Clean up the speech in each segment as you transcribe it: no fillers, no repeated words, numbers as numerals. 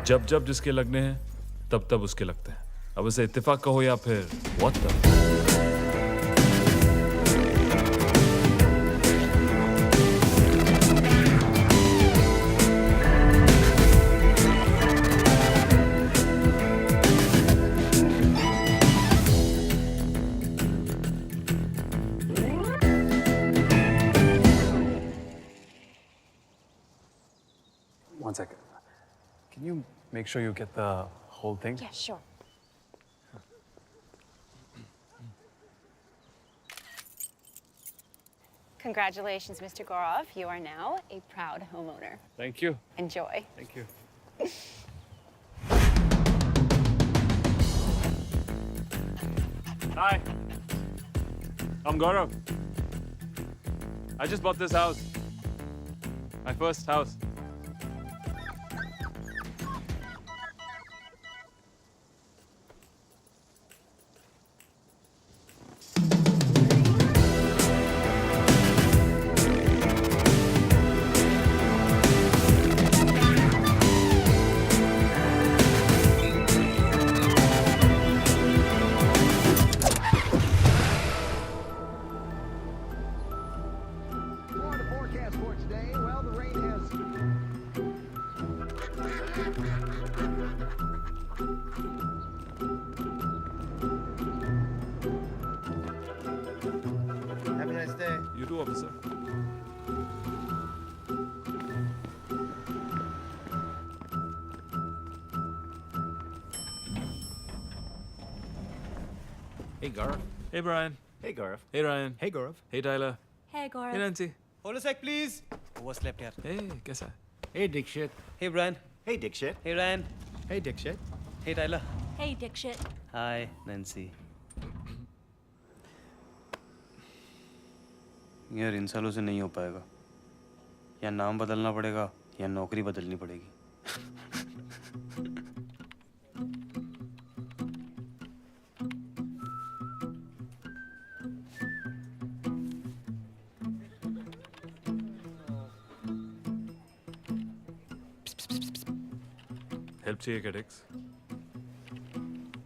जब जब जिसके लगने हैं तब तब उसके लगते हैं। अब उसे इत्तेफाक कहो या फिर what the. One second. Can you make sure you get the whole thing? Yeah, sure. Congratulations, Mr. Gorov. You are now a proud homeowner. Thank you. Enjoy. Thank you. Hi. I'm Gaurav. I just bought this house. My first house. Florida forecast for today. Well, the rain has. Have a nice day. You too, officer. Hey Gaurav. Hey Brian. Hey, Gaurav. Hey Ryan. Hey, Gaurav. Hey Tyler. Hey, Gaurav. Hey Nancy. Hold a sec, please. Overslept here. Hey, कैसा है? Hey, Dikshit. Hey Brian. Hey, Dikshit. Hey Ryan. Hey, Dikshit. Hey Tyler. Hey, Dikshit. Hi Nancy. यार इन सालों से नहीं हो पाएगा। या नाम बदलना पड़ेगा या नौकरी बदलनी पड़ेगी। हेल्प चाहिए क्या डेक्स?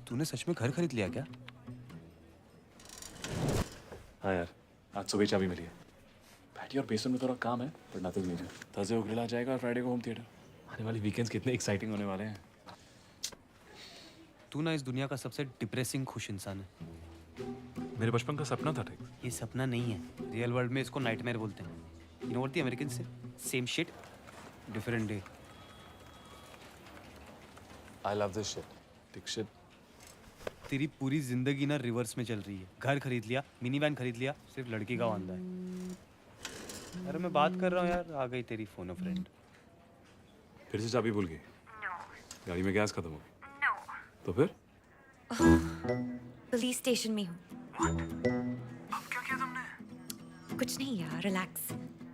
तूने सच में घर खरीद लिया क्या? हाँ यार, आज सुबह चाबी मिली है। पैटी और बेसन में थोड़ा काम है, पर नथिंग मेजर। थर्सडे को ग्रिल आ जाएगा और फ्राइडे को होम थिएटर। आने वाली वीकेंड्स कितने एक्साइटिंग होने वाले हैं। तू ना इस दुनिया का सबसे डिप्रेसिंग खुश इंसान है। मेरे बचपन का सपना था डेक्स। ये सपना नहीं है। रियल वर्ल्ड में इसको नाइटमेयर बोलते हैं। You know what the American say? Same shit, different day. I love this shit. Dikshit. तेरी पूरी जिंदगी ना रिवर्स में चल रही है। घर खरीद लिया, मिनी वैन खरीद लिया, सिर्फ लड़की का वांदा है। अरे मैं बात कर रहा हूँ यार, आ गई तेरी फोन फ्रेंड। फिर से चाबी भूल गई? गाड़ी में गैस खत्म हो गई? तो फिर? पुलिस स्टेशन में हूँ। अब क्या किया तुमने? कुछ नहीं यार, रिलैक्स।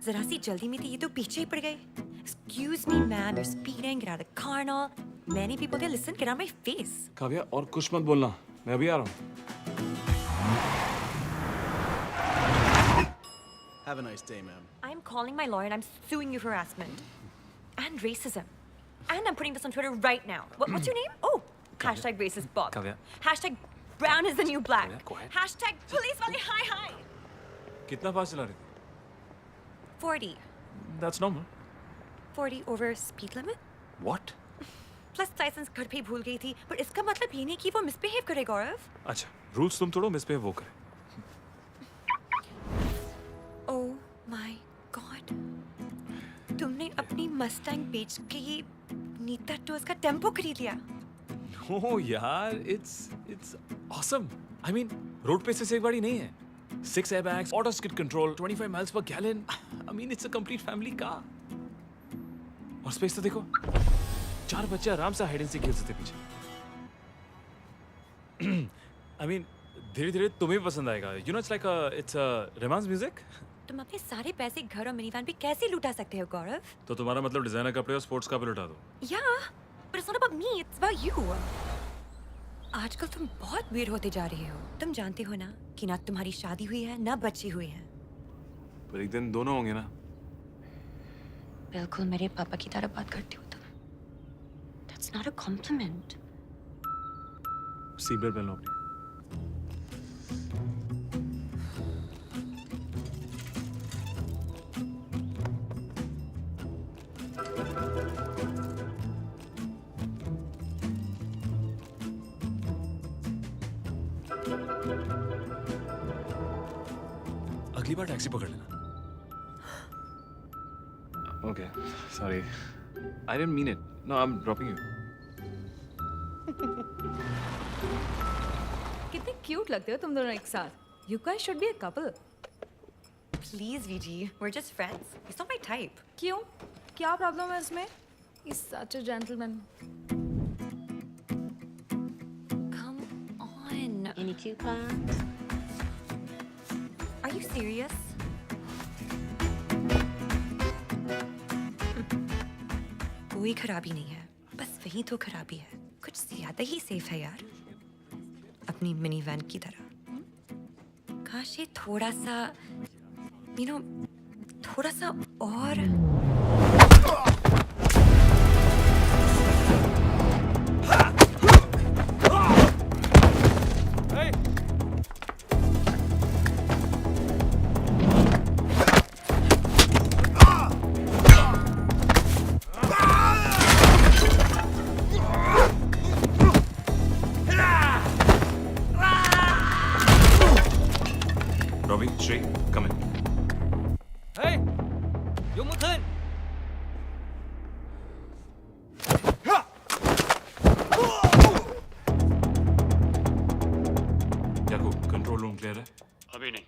जरा सी जल्दी में थी, ये तो पीछे ही पड़ गए। Excuse me, man, you're speeding. Get out of the car and all. Many people there. Listen, get out of my face. Kavya और कुछ मत बोलना, मैं अभी आ रहा हूँ। Have a nice day, ma'am. I'm calling my lawyer and I'm suing you for harassment and racism. And I'm putting this on Twitter right now. What's your name? Oh, hashtag racist Bob. Kavya. Hashtag brown is the new black. Kavya, quiet. Hashtag police wale hi hi. कितना fast चला रही थी? 40. That's normal. 40 over speed limit? What? Plus license घर पे ही भूल गई थी, पर इसका मतलब ये नहीं कि वो मिसबिहेव करे गौरव। अच्छा, रूल्स तुम तोड़ो, मिस पे वो करे। Oh my God! तुमने अपनी मस्टैंग बेच के ये नीता टोस का टेम्पो खरीद लिया। Oh यार, it's awesome. I mean, road पे से एक बारी नहीं है। 6 airbags, auto skid control, 25 miles per gallon. I mean, it's a complete family car. और स्पेस तो देखो, 4 बच्चे आराम से हाइड एंड सीक खेल सकते पीछे। I mean, धीरे-धीरे तुम्हें भी पसंद आएगा। You know, it's romance music. तुम अपने सारे पैसे घर और मिनीवैन पे कैसे लुटा सकते हो गौरव? तो तुम्हारा मतलब डिजाइनर कपड़े और स्पोर्ट्स का भी लुटा दो। Yeah, but it's not about me, it's about you. आजकल तुम बहुत weird होते जा रहे हो। तुम जानते हो ना कि ना तुम्हारी शादी हुई है ना बच्चे हुए हैं। पर एक दिन दोनों होंगे ना। बिल्कुल मेरे पापा की तरह बात करती हो तुम। That's not a compliment. Seat belt पहन लो अपनी। अगली बार टैक्सी पकड़ लेना। Okay, sorry. I didn't mean it. No, I'm dropping you. कितने क्यूट लगते हो तुम दोनों एक साथ. You guys should be a couple. Please, VG, we're just friends. He's not my type. क्यों? क्या प्रॉब्लम है इसमें? He's such a gentleman. Come on. Any coupons? Are you serious? कोई खराबी नहीं है, बस वही तो खराबी है. कुछ ज्यादा ही सेफ है यार, अपनी मिनी वैन की तरह. काश ये थोड़ा सा, थोड़ा सा और. Robbie, Shrey, come in. Hey! ยกมือขึ้น Yakub, control room clear है? अभी नहीं.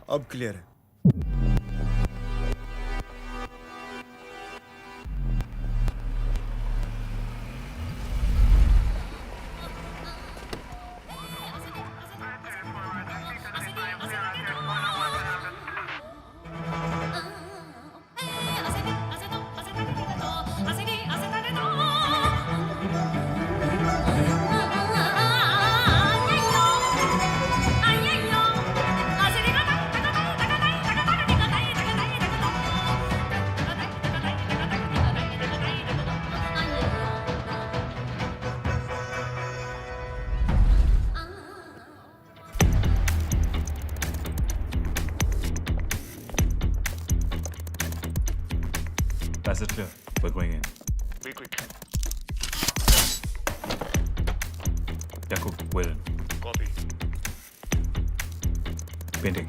अब क्लियर है. Passage clear. We're going in. Be quick. Yakub, we're in. Copy. Painting.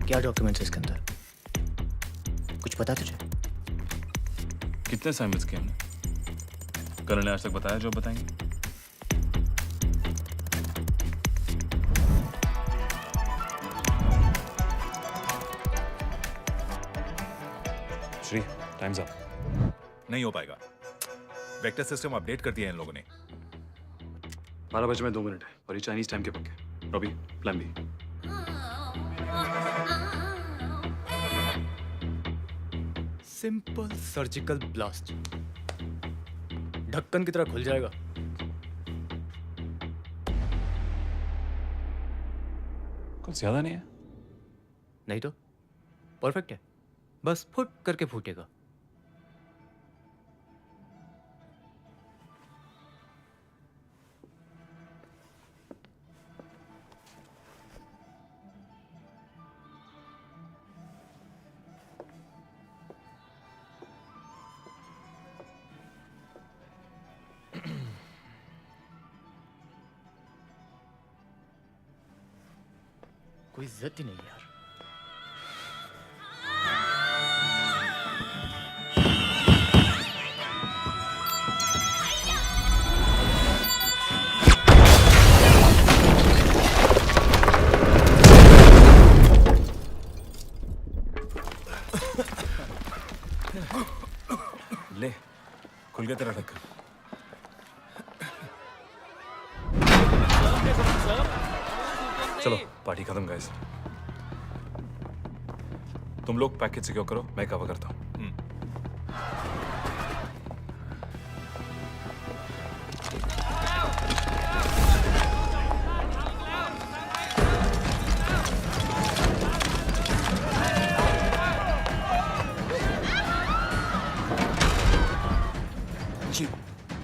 क्या डॉक्यूमेंट्स है इसके अंदर? कुछ पता तुझे? कितने असाइनमेंट्स किए हमने? करण ने आज तक बताया जो बताएंगे? Shri, times up. नहीं हो पाएगा. वेक्टर सिस्टम अपडेट कर दिया है इन लोगों ने. 12 बजे में 2 मिनट है और ये चाइनीज टाइम के पक्के. Robbie, plan B. Simple surgical blast, ढक्कन की तरह खुल जाएगा. कुछ ज्यादा नहीं है. नहीं तो परफेक्ट है, बस फुट करके फूटेगा. कोई इज्जत ही नहीं यार. ले, खुल गया तेरा ढक्कन। चलो पार्टी खत्म गाइस। तुम लोग पैकेज सिक्योर करो, मैं कवर करता हूँ।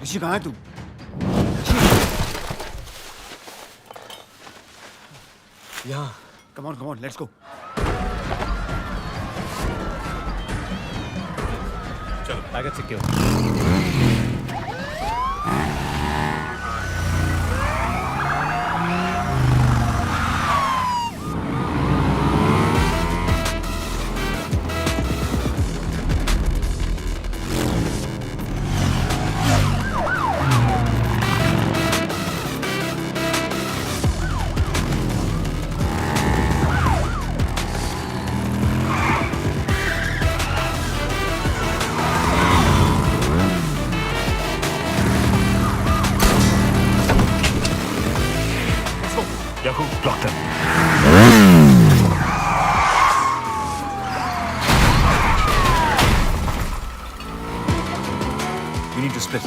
ऋषि कहाँ है तू? यहाँ come on let's go. Package secure. Yakub, block them. We need to split.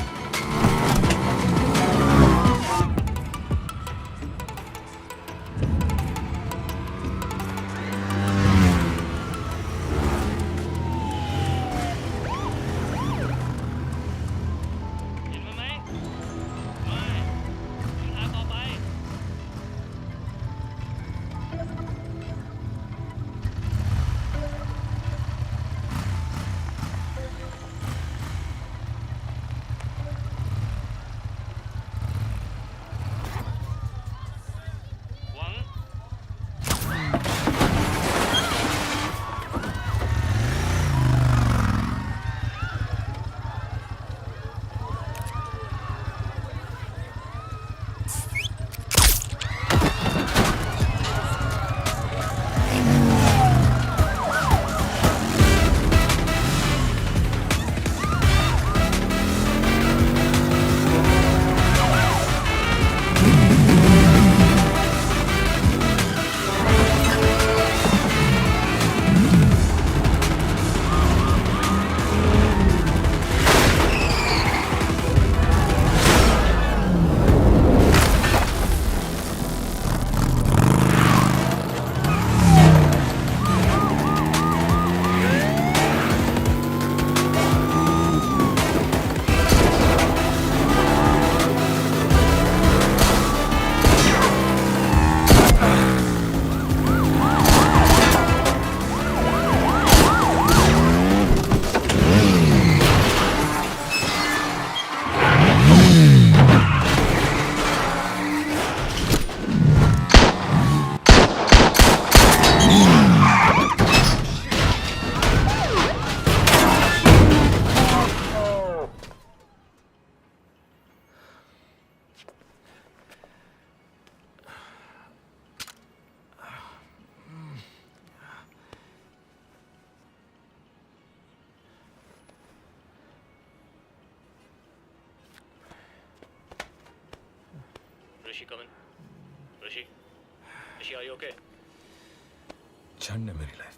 झंड है मेरी लाइफ।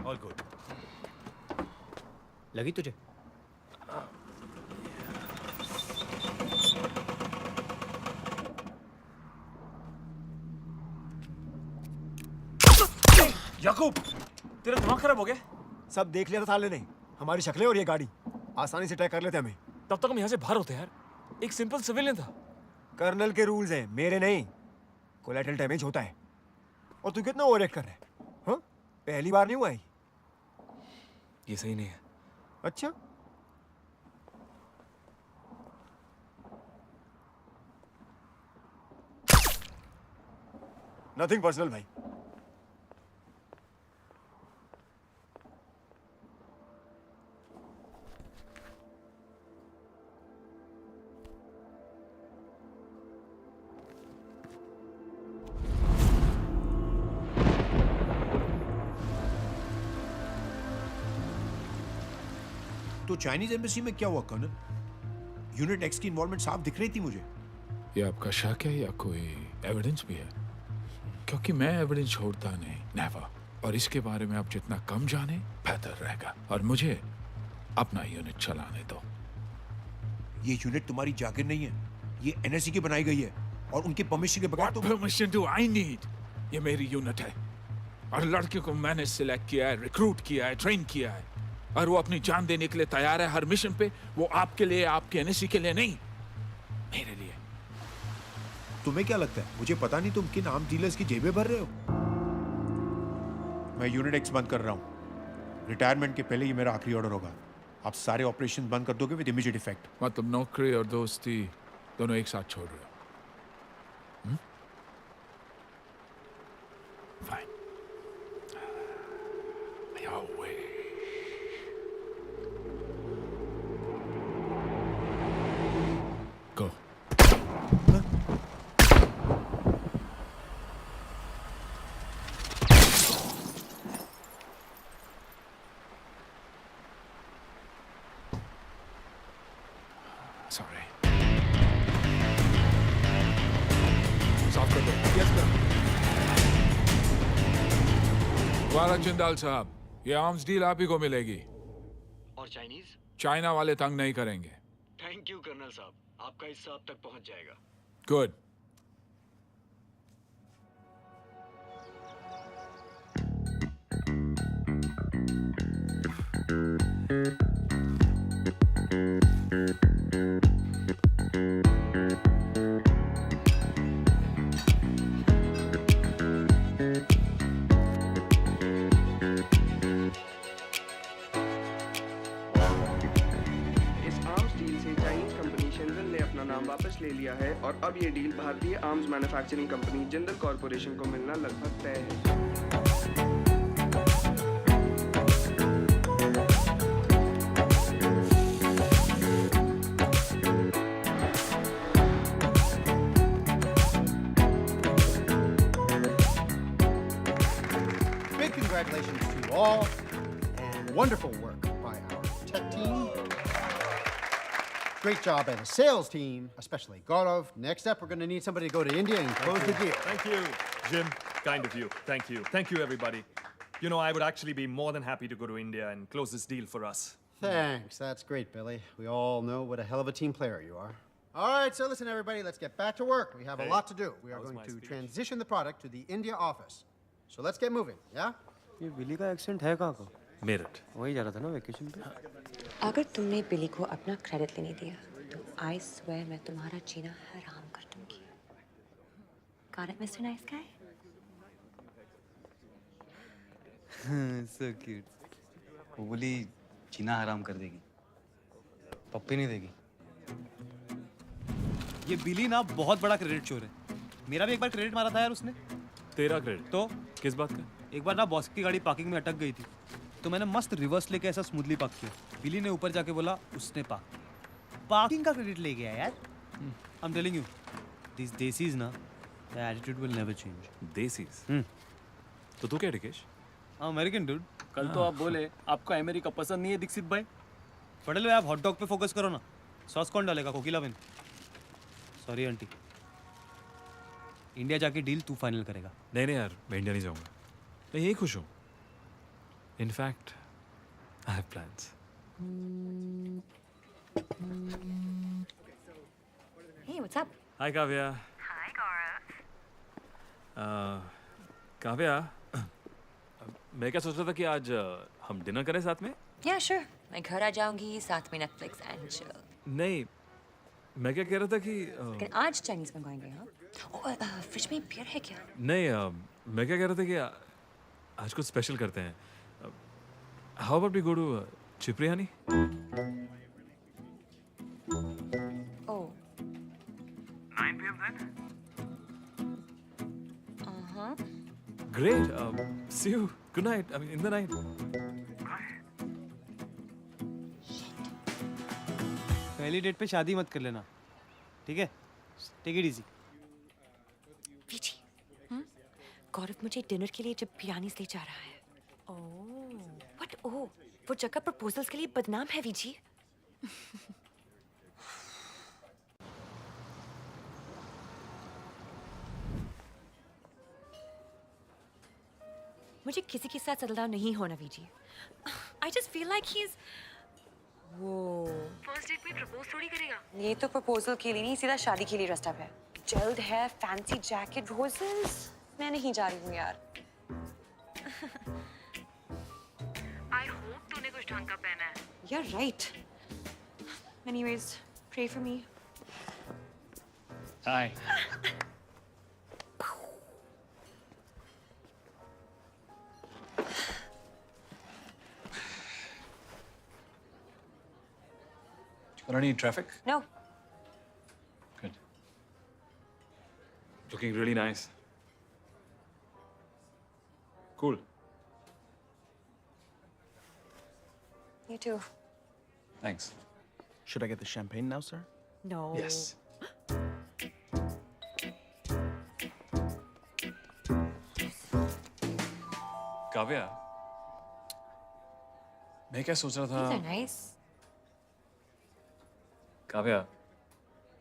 All good. लगी तुझे? याकूब, तेरा दिमाग खराब हो गया? सब देख लिया था साले ने, हमारी शक्लें और ये गाड़ी आसानी से ट्रैक कर लेते हमें। तब तक हम यहाँ से बाहर होते यार। एक सिंपल सिविलियन था। कर्नल के रूल्स हैं, मेरे नहीं। कोलैटरल डैमेज होता है। और तू कितना ओवरएक्ट कर रहा है? हाँ? पहली बार नहीं हुआ है? ये सही नहीं है। अच्छा, नथिंग पर्सनल भाई। तो चाइनीज एम्बेसी में क्या हुआ कर्नल? यूनिट एक्स की इन्वॉल्वमेंट साफ दिख रही थी मुझे। ये आपका शक है या कोई एविडेंस भी है? क्योंकि मैं एविडेंस छोड़ता नहीं, नेवर। और इसके बारे में आप जितना कम जाने बेहतर रहेगा। और मुझे अपना यूनिट चलाने दो। ये यूनिट तुम्हारी जागिर नहीं है, ये एनएससी की बनाई गई है और उनके परमिशन के बगैर What permission do I need? ये मेरी यूनिट है और लड़कियों को मैंने सिलेक्ट किया है, रिक्रूट किया है, ट्रेन किया है और वो अपनी जान देने के लिए तैयार है हर मिशन पे। वो आपके लिए, आपके एनएससी के लिए नहीं, मेरे लिए। तुम्हें क्या लगता है मुझे पता नहीं तुम किन आर्म डीलर्स की जेबें भर रहे हो? मैं यूनिट एक्स बंद कर रहा हूँ। रिटायरमेंट के पहले ये मेरा आखिरी ऑर्डर होगा। आप सारे ऑपरेशन बंद कर दोगे विद इमीडिएट इफेक्ट। मतलब नौकरी और दोस्ती दोनों एक साथ छोड़ रहे हो? Fine. Your way. Go. Sorry. साफ कर दो। Yes, sir. वाला जिंदाल साहब, ये आर्म्स डील आप ही को मिलेगी। और चाइनीज? चाइना वाले तंग नहीं करेंगे। थैंक यू कर्नल साहब, आपका हिस्सा अब तक पहुंच जाएगा। गुड। वापस ले लिया है और अब ये डील भारतीय arms manufacturing company Jindal corporation को मिलना लगभग तय है। Big congratulations to you all and wonderful work by our tech team. Great job by the sales team, especially Gaurav. Next up, we're going to need somebody to go to India and close the deal. Thank you, Jim. Kind of you. Thank you. Thank you, everybody. You know, I would actually be more than happy to go to India and close this deal for us. Thanks. That's great, Billy. We all know what a hell of a team player you are. All right, so listen, everybody, let's get back to work. We have a lot to do. We are going to transition the product to the India office. So let's get moving, yeah? ये बिली का accent है कहाँ का? मेरठ। वही जा रहा था ना वेकेशन पे। अगर तुमने बिली को अपना क्रेडिट लेने दिया तो आई स्वेयर मैं तुम्हारा जीना हराम कर दूंगी। Got it, Mr. Nice Guy? So cute. वो बोली जीना हराम कर देगी, पप्पी नहीं देगी। ये बिली ना बहुत बड़ा क्रेडिट चोर है। मेरा भी एक बार क्रेडिट मारा था यार उसने। तेरा क्रेडिट? तो किस बात का? एक बार ना बॉस की गाड़ी पार्किंग में अटक गई थी, तो मैंने मस्त रिवर्स लेके ऐसा स्मूथली पार्क किया। बिली ने ऊपर जाके बोला उसने पार्किंग का क्रेडिट ले गया यार। I am telling you, this desis ना, the attitude will never change. Desis? तो तू क्या ऋकेश? American dude. कल तो आप बोले आपको अमेरिका पसंद नहीं है दीक्षित भाई। पटेल भाई आप हॉट डॉग पे फोकस करो ना। सॉस कौन डालेगा? कोकिला बिन। सॉरी आंटी, इंडिया जाके डील तू फाइनल करेगा। नहीं यार, मैं इंडिया नहीं जाऊंगा। मैं यही खुश हूँ। In fact I have plans. Hey, what's up? Hi Kavya. Hi, Gaurav. Kavya, मैं क्या सोच रहा था कि आज हम डिनर करें साथ में? Yeah, sure. मैं घर आ जाऊंगी, साथ में Netflix and chill. नहीं, मैं क्या कह रहा था कि लेकिन आज चाइनीज मंगवाएंगे हाँ? फ्रिज में बियर है क्या? नहीं, मैं क्या कह रहा था कि आज कुछ स्पेशल करते हैं। How about we go to Cipriani? Oh. 9 p.m. then? Uh-huh. Great. See you. Good night. I mean, in the night. पहली डेट पे शादी मत कर लेना, ठीक है? Take it easy. VG, Gaurav मुझे डिनर के लिए जब बिरयानी ले जा रहा है। ओह, व्हाट? ओह, वो जगह प्रपोजल्स के लिए बदनाम है वीजी। मुझे किसी के साथ सेटल डाउन नहीं होना VG. I just feel like he is वो फर्स्ट डेट में प्रपोज थोड़ी करेगा। ये तो प्रपोजल के लिए नहीं, सीधा शादी के लिए ड्रेस्ड अप है। Gelled hair, fancy jacket, roses. मैं नहीं जा रही हूँ यार। आई होप तूने कुछ ढंग का पहना है। You're right. Anyways, pray for me. Hi. Any traffic? No. Good. Looking really nice. Cool. You too. Thanks. Should I get the champagne now, sir? No. Yes. Kavya, मैं क्या सोच रहा था? These are nice. काव्या,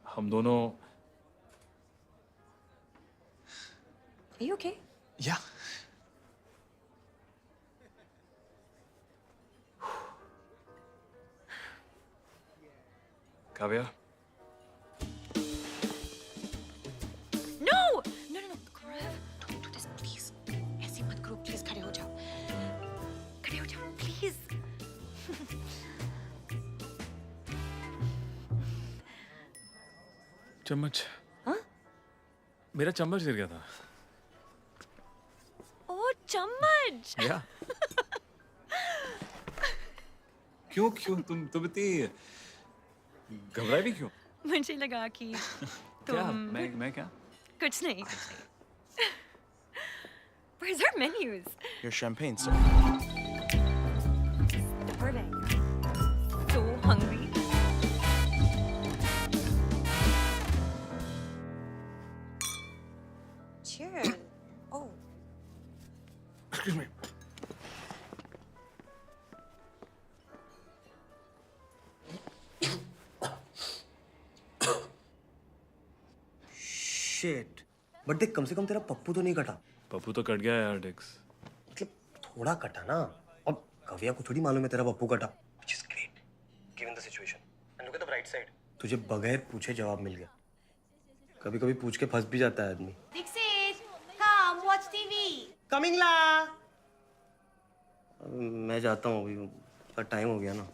हम दोनों Are you okay? Yeah. Kavya, No! No, Gaurav. Don't do this, please. ऐसे मत करो, please. खड़े हो जाओ. खड़े हो जाओ, please. चम्मच। हाँ? मेरा चम्मच गिर गया था। ओ, चम्मच. या। क्यों तुम इतनी घबराई भी क्यों? मुझे लगा कि क्या? तुम मैं क्या? कुछ नहीं. Where's our menus? Your champagne, sir. Darling. So hungry. Cheers. Oh. Excuse me. Shit. But देख, कम से कम तेरा पप्पू तो नहीं कटा। पप्पू तो कट गया यार, डिक्स। मतलब थोड़ा कटा ना। अब कविया को थोड़ी मालूम है तेरा पप्पू कटा। Which is great, given the situation. And look at the bright side. तुझे बगैर पूछे जवाब मिल गया। कभी-कभी पूछ के फंस भी जाता है आदमी। Dixit, come watch TV. Coming ला। मैं जाता हूँ अभी, पर टाइम हो गया ना।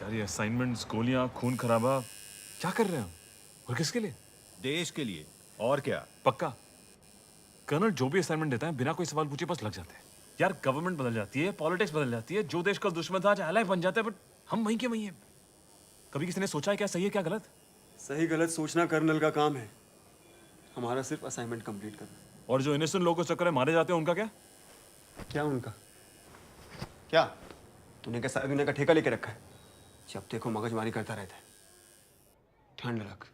यार ये असाइनमेंट्स, गोलियां, खून खराबा, क्या कर रहे हो? और किसके लिए? देश के लिए। और क्या? पक्का कर्नल जो भी असाइनमेंट देता है बिना कोई सवाल पूछे बस लग जाते हैं। यार गवर्नमेंट बदल जाती है, पॉलिटिक्स बदल जाती है, जो देश का दुश्मन था आज एलाय बन जाता है, बट हम वहीं के वहीं हैं। कभी किसी ने सोचा है क्या सही है क्या गलत? सही गलत सोचना कर्नल का काम है, हमारा सिर्फ असाइनमेंट कंप्लीट करना। और जो इनोसेंट लोगों के चक्कर में मारे जाते हैं उनका क्या? क्या उनका? क्या तूने क्या सारी दुनिया का ठेका लेके रखा है? जब देखो मगजमारी करता रहता है। ठंड रख।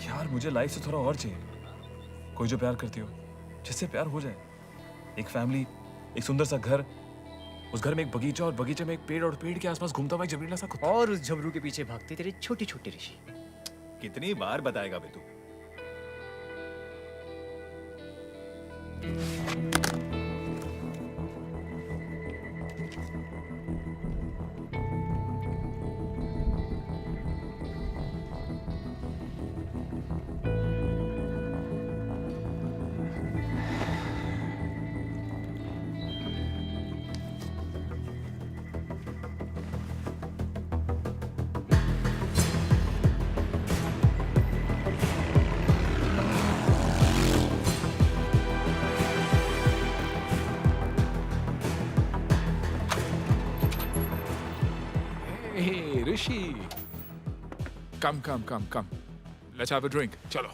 यार मुझे लाइफ से थोड़ा और चाहिए। कोई जो प्यार करती हो, जिससे प्यार हो जाए। एक फैमिली, एक सुंदर सा घर, उस घर में एक बगीचा और बगीचे में एक पेड़ और पेड़ के आसपास घूमता हुआ एक जबरीला सा कुत्ता। और उस झबरू के पीछे भागते तेरे छोटे छोटे ऋषि। कितनी बार बताएगा बे तू? Hey, Rishi. Come. Let's have a drink. Chalo.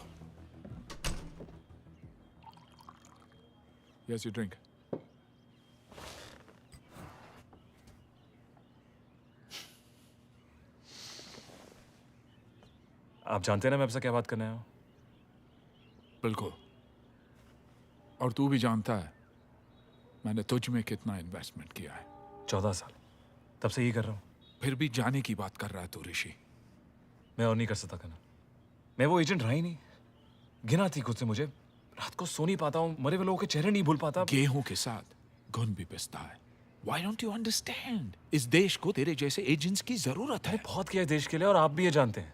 Yes, you drink. आप जानते हैं ना मैं आपसे क्या बात करने आया हूँ? बिल्कुल। और तू भी जानता है मैंने तुझ में कितना इन्वेस्टमेंट किया है। 14 साल, तब से यही कर रहा हूँ। फिर भी जाने की बात कर रहा है तू ऋषि। मैं और नहीं कर सकता करना। मैं वो एजेंट रहा ही नहीं। घिना थी खुद से मुझे। रात को सो नहीं पाता हूँ, मरे हुए लोगों के चेहरे नहीं भूल पाता। गेहूं के साथ घुन भी पिसता है। Why don't you understand? इस देश को तेरे जैसे एजेंट्स की जरूरत है। बहुत किया है देश के लिए और आप भी ये जानते हैं।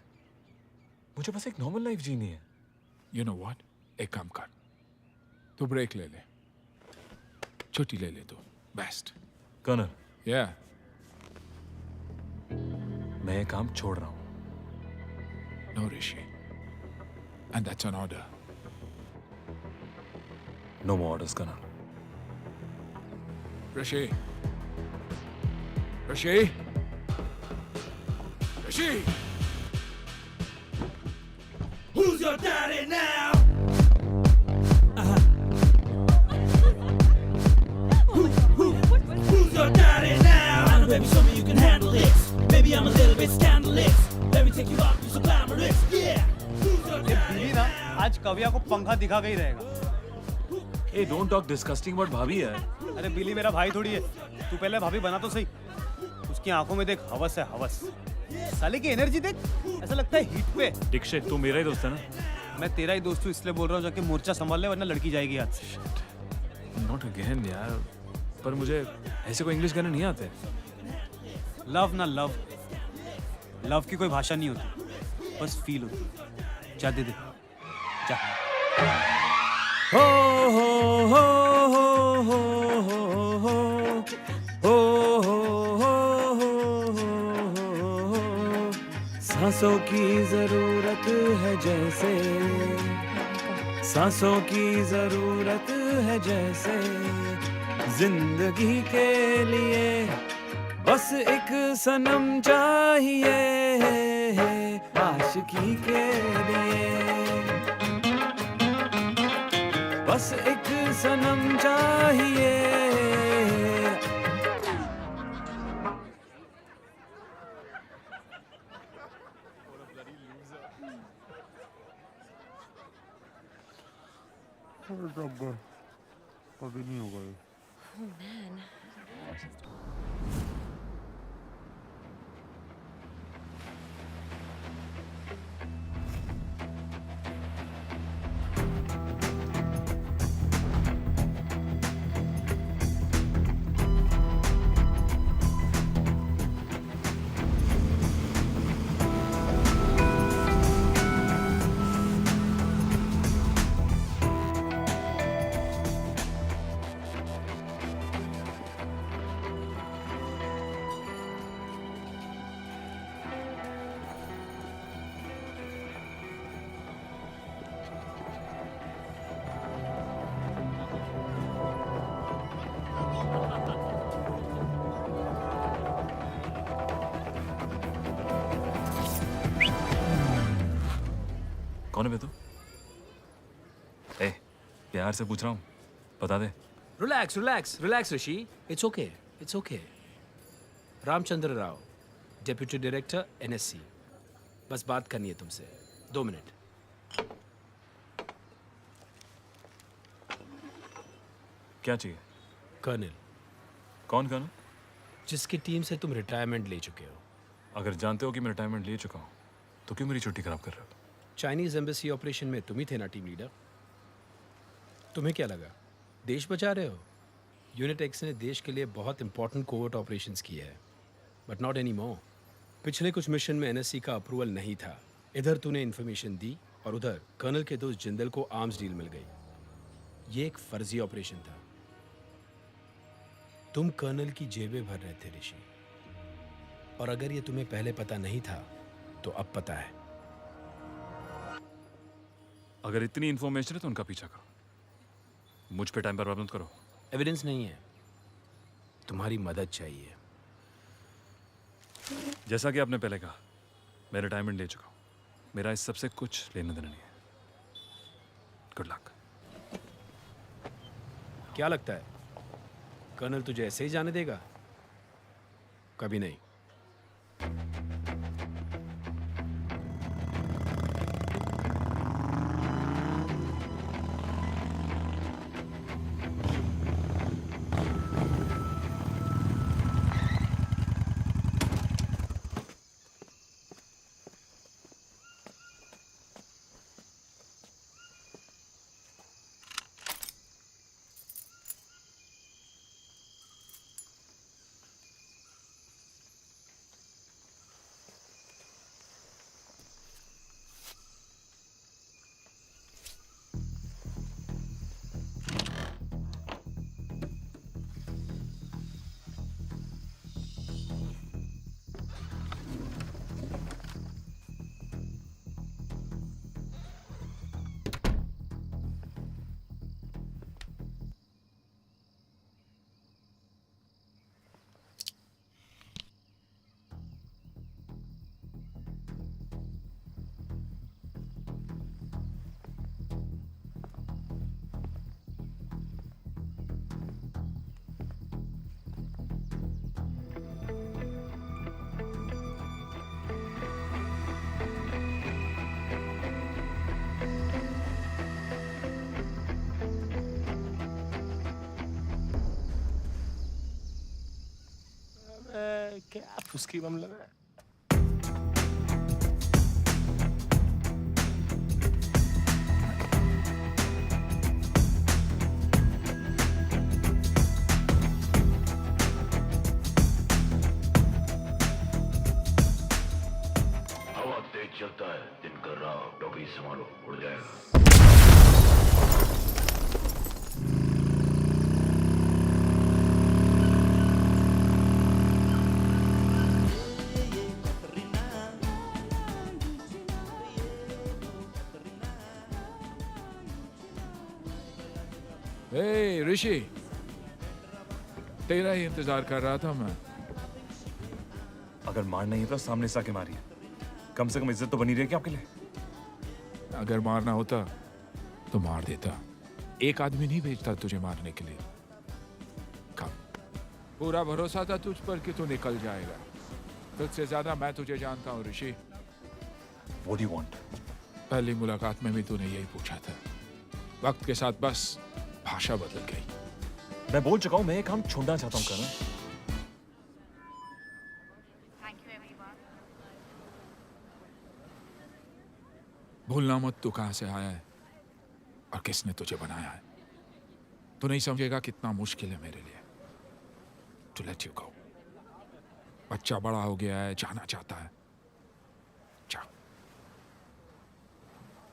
मुझे बस एक नॉर्मल लाइफ जीनी है। You know what? एक काम कर, तू ब्रेक ले ले, छुट्टी ले ले तू। Best colonel. Yeah. मैं ये काम छोड़ रहा हूँ। No, Rishi. And that's an order. No more orders, colonel. Rishi. Rishi. Rishi. Who's your daddy now? Who's your daddy now? I know, baby, show me you can handle this. Maybe I'm a little bit scandalous. Let me take you out, you so glamorous. Yeah. Who's your ये daddy बिली ना आज कविया को पंखा दिखा के ही रहेगा। Hey, don't talk disgusting about भाभी है। अरे बिली मेरा भाई थोड़ी है। तू पहले भाभी बना तो सही। उसकी आंखों में देख हवस है, हवस। साले की एनर्जी देख, ऐसा लगता है हीट पे। दीक्षित, तू मेरा ही दोस्त है ना? मैं तेरा ही दोस्त हूँ इसलिए बोल रहा हूँ, जाके मोर्चा संभाल ले वरना लड़की जाएगी हाथ से। Not again यार। पर मुझे ऐसे कोई इंग्लिश गाने नहीं आते। लव ना लव, लव की कोई भाषा नहीं होती, बस फील होती। जा दे दे, जा। हो हो हो हो हो हो हो हो हो हो सांसों की जरूरत है जैसे, सांसों की जरूरत है जैसे, जिंदगी के लिए बस एक सनम चाहिए, आशिकी के लिए बस एक सनम चाहिए। कभी नहीं होगा। Oh man. कौन है बे तू? ए, प्यार से पूछ रहा हूँ, बता दे। Relax, relax, relax, Rishi. It's okay. It's okay. Ramchandra Rao, deputy director NSC. बस बात करनी है तुमसे। 2 मिनट। क्या चाहिए? कर्नल। कौन कर्नल? जिसकी टीम से तुम रिटायरमेंट ले चुके हो। अगर जानते हो कि मैं रिटायरमेंट ले चुका हूँ, तो क्यों मेरी छुट्टी खराब कर रहे हो? चाइनीज एम्बेसी ऑपरेशन में तुम ही थे ना टीम लीडर। तुम्हें क्या लगा देश बचा रहे हो? यूनिट एक्स ने देश के लिए बहुत इंपॉर्टेंट कोवर्ट ऑपरेशंस किए हैं, बट नॉट एनी मोर। पिछले कुछ मिशन में NSC का अप्रूवल नहीं था। इधर तूने इन्फॉर्मेशन दी और उधर कर्नल के दोस्त जिंदल को आर्म्स डील मिल गई। ये एक फर्जी ऑपरेशन था। तुम कर्नल की जेबें भर रहे थे ऋषि, और अगर ये तुम्हें पहले पता नहीं था तो अब पता है। अगर इतनी इन्फॉर्मेशन है तो उनका पीछा करो, मुझ पे टाइम पर बर्बाद मत करो। एविडेंस नहीं है, तुम्हारी मदद चाहिए। जैसा कि आपने पहले कहा, मैं रिटायरमेंट ले चुका हूँ। मेरा इस सबसे कुछ लेना देना नहीं है। Good luck. क्या लगता है कर्नल तुझे ऐसे ही जाने देगा? कभी नहीं। क्या उसकी मामला है? हवा तेज चलता है, दिन कर रहा हो, टोपी संभालो, उड़ जाएगा। हे ऋषि, तेरा ही इंतजार कर रहा था मैं। अगर मारना ही है तो सामने से आके मारिए, कम से कम इज्जत तो बनी रहेगी आपके लिए। अगर मारना होता तो मार देता। एक आदमी नहीं भेजता तुझे मारने के लिए। कम पूरा भरोसा था तुझ पर कि तू निकल जाएगा। तुझसे ज्यादा मैं तुझे जानता हूँ ऋषि। What do you want? पहली मुलाकात में भी तूने यही पूछा था। वक्त के साथ बस भाषा बदल गई। मैं बोल चुका हूँ, मैं ये काम छोड़ना चाहता हूँ करण। भूलना मत तू कहां से आया है और किसने तुझे बनाया है। तू नहीं समझेगा कितना मुश्किल है मेरे लिए टू लेट यू गो। बच्चा बड़ा हो गया है, जाना चाहता है, जा।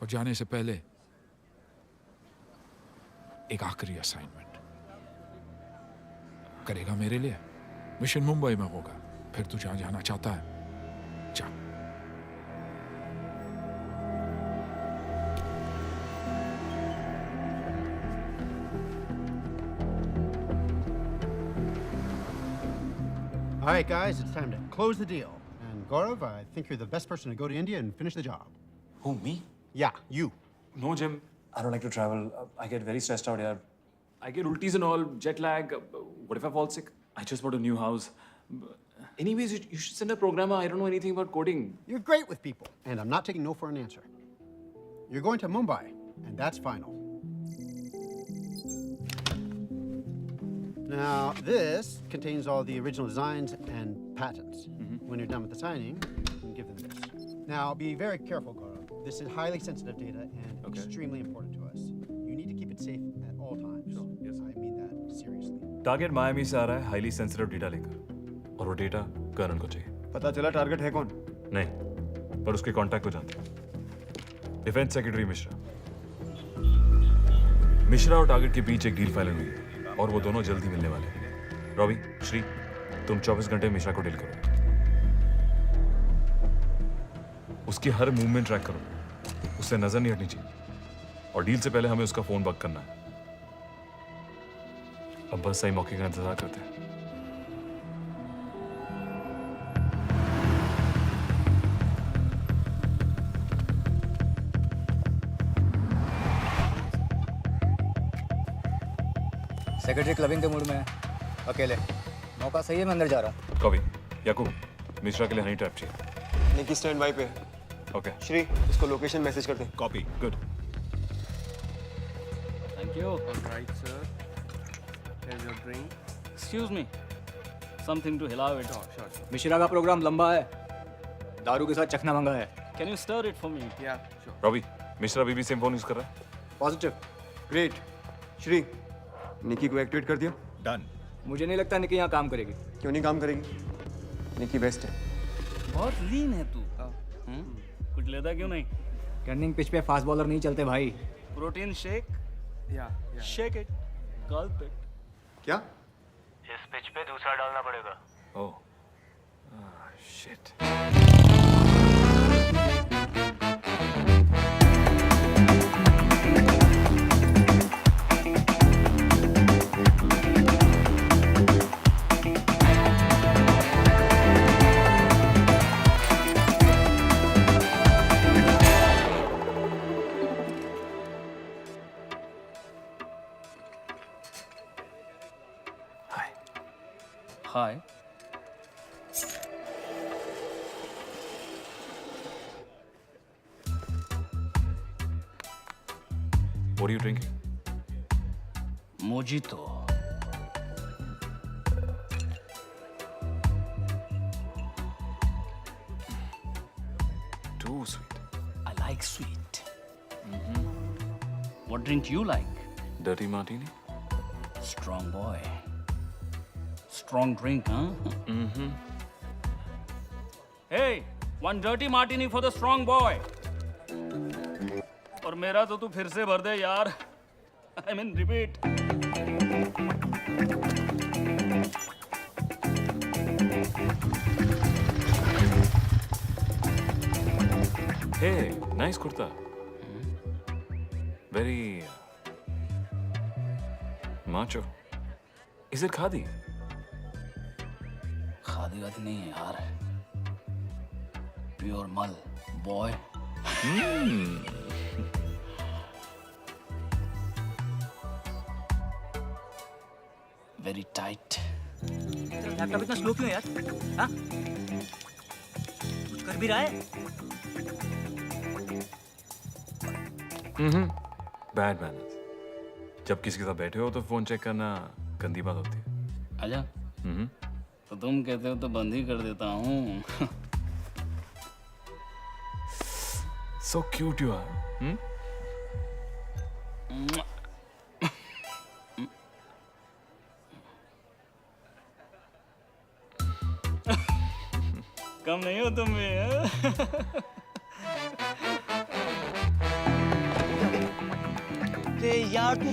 और जाने से पहले एक आखिरी असाइनमेंट करेगा मेरे लिए। मिशन मुंबई में होगा, फिर तू जहां जाना चाहता है जा। All right, guys, it's time to close the deal. And Gaurav, I think you're the best person to go to India and finish the job. Who, me? Yeah, you. No, Jim. I don't like to travel. I get very stressed out here. I get ultis and all, jet lag. What if I fall sick? I just bought a new house. Anyways, you should send a programmer. I don't know anything about coding. You're great with people, and I'm not taking no for an answer. You're going to Mumbai, and that's final. Now, this contains all the original designs and patents. When you're done with the signing, you can give them this. Now, be very careful, Gaurav. This is highly sensitive data and extremely important to us. You need to keep it safe at all times. Sure. Yes, I mean that seriously. Target Miami से आ रहा है highly sensitive data लेकर, और वो data colonel को चाहिए। पता चला टारगेट है कौन? नहीं, पर उसके कांटेक्ट को जानते हैं। Defence secretary Mishra. मिश्रा और टारगेट के बीच एक डील फाइनल हुई है और वो दोनों जल्दी मिलने वाले हैं। रॉबी, श्री, तुम 24 घंटे मिश्रा को डील करो। उसकी हर मूवमेंट ट्रैक करो, उससे नजर नहीं हटनी चाहिए, और डील से पहले हमें उसका फोन बग करना है। अब बस सही मौके का इंतजार करते हैं। सेक्रेटरी क्लबिंग के मूड में है, अकेले। मौका सही है, मैं अंदर जा रहा हूँ। कॉपी। याकूब, मिश्रा के लिए हनी ट्रैप चाहिए। निकी स्टैंड बाय पे। ओके। श्री, इसको लोकेशन मैसेज कर दे। Copy. Good. Thank you. All right, sir. Here's your drink. Excuse me. Something to hilaw it. Oh, sure. Mishra का प्रोग्राम लंबा है, दारू के साथ चखना मंगा है। Can you stir it for me? Yeah, sure. Ravi, Mishra अभी भी सेम फोन यूज कर रहा है? पॉजिटिव। ग्रेट। श्री, निकी को एक्टिवेट कर दिया? डन। मुझे नहीं लगता निकी यहाँ काम करेगी। क्यों नहीं काम करेगी? निकी बेस्ट है। बहुत लीन है तू। कुछ लेता क्यों नहीं? टर्निंग पिच पे फास्ट बॉलर नहीं चलते भाई। Protein shake? Yeah. Shake it. Gulp it. क्या? इस पिच पे दूसरा डालना पड़ेगा। ओह, shit. Hi. What are you drinking? Mojito. Too sweet. I like sweet. What drink you like? Dirty martini? Strong boy. Strong drink, huh? Mm-hmm. Hey, one dirty martini for the strong boy. और मेरा तो तू फिर से भर दे यार. I mean, repeat. Hey, nice kurta. Very macho. Is it khadi? Khadi वादी नहीं है यार. Pure mal, boy. Very tight. Laptop इतना स्लो क्यों है यार? हाँ? कुछ कर भी रहा है? Bad manners. जब किसी के साथ बैठे हो तो फोन चेक करना गंदी बात होती है। आजा। तो तुम कहते हो तो बंद ही कर देता हूँ। So cute you are. कम नहीं हो तुम भी, यार तू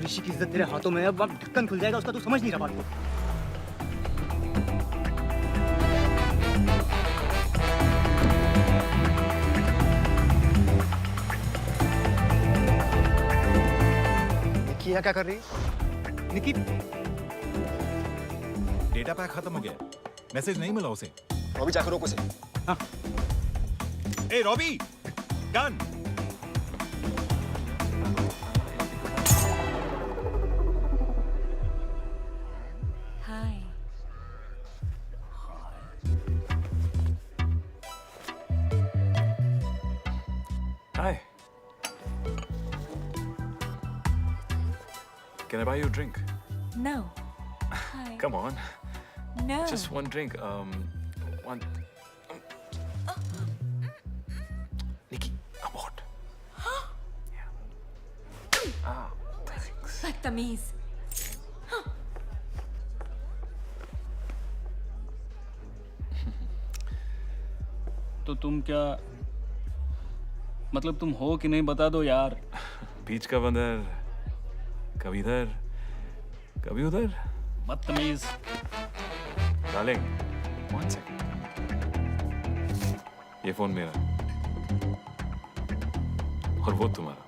ऋषि की इज्जत तेरे हाथों में है, अब ढक्कन खुल जाएगा उसका, तू समझ नहीं रहा बात को। निकी यहाँ क्या कर रही है? निकी डेटा पैक खत्म हो गया। मैसेज नहीं मिला उसे। रॉबी जाकर रोको उसे। हाँ। ए Robbie, done. Hi. Hi. Can I buy you a drink? No. Hi. Come on. No. Just one drink. One. Nikki, abort. Yeah. Ah, thanks. बदतमीज. तो तुम क्या मतलब तुम हो कि नहीं बता दो यार। बीच का बंदर कभी इधर कभी उधर। बदतमीज। Darling, one second. ये फोन मेरा और वो तुम्हारा।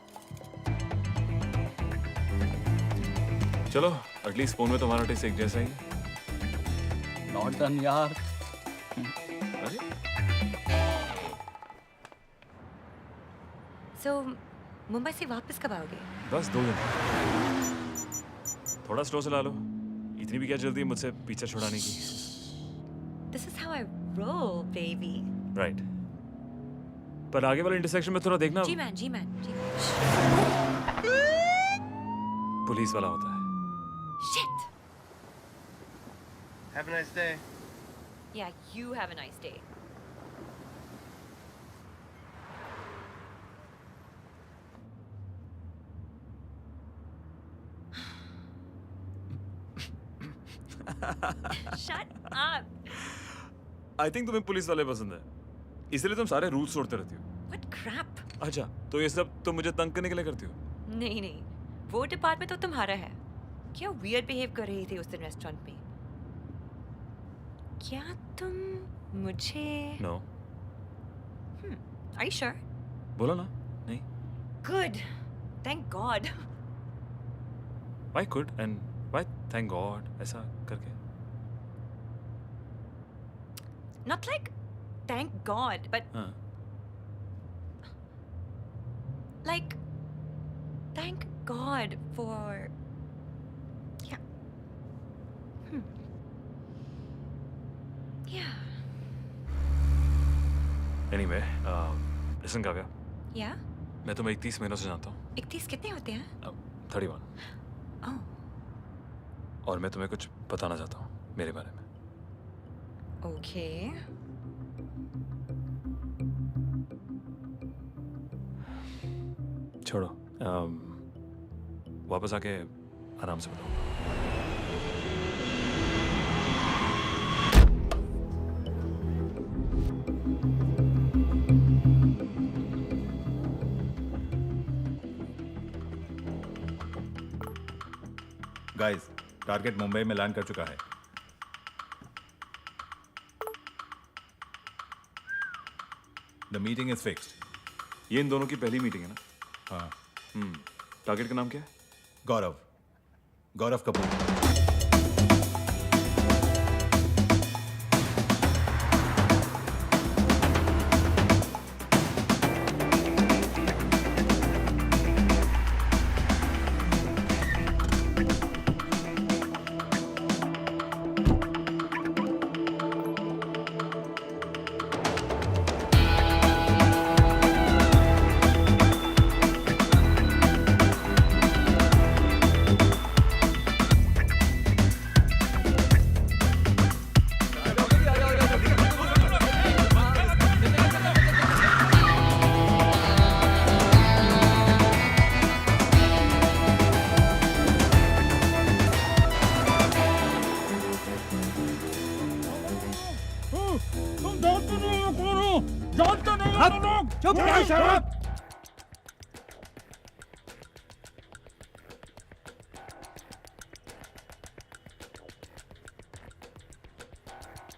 चलो, एटलीस्ट फोन में तुम्हारा टेस्ट एक जैसा ही है। नॉट डन यार। अरे So, मुंबई से वापस कब आओगे? बस 2 दिन। थोड़ा स्लो चला लो, इतनी भी क्या जल्दी है मुझसे पीछे छुड़ाने की? This is how I roll, baby. Right. पर आगे वाले इंटरसेक्शन में थोड़ा देखना, G-man, G-man, G-man. पुलिस वाला होता है। Shit. Have a nice day. Yeah, you have a nice day. Shut up. I think तुम्हें पुलिस वाले पसंद है, इसलिए तुम सारे रूल्स तोड़ते रहती हो। What crap? अच्छा, तो ये सब तुम मुझे तंग करने के लिए करती हो? नहीं नहीं, वो डिपार्टमेंट तो तुम्हारा है। क्या वियर्ड बिहेव कर रही थी उस दिन रेस्टोरेंट में? क्या तुम मुझे? नो। Are you sure? बोलो ना। नहीं। Good. Thank God. Why good and why thank God? ऐसा करके। Not like thank God, but हाँ। like thank God for yeah. Yeah. Anyway, listen Kavya, Yeah. मैं तुम्हें 31 महीनों से जानता हूँ। 31 कितने होते हैं? 31। Oh. और मैं तुम्हें कुछ बताना चाहता हूँ मेरे बारे में। Okay. छोड़ो, वापस आके आराम से बताओ। गाइस, टारगेट मुंबई में लैंड कर चुका है। The meeting is fixed. ये इन दोनों की पहली मीटिंग है ना? हाँ। टारगेट का नाम क्या है? गौरव, गौरव कपूर।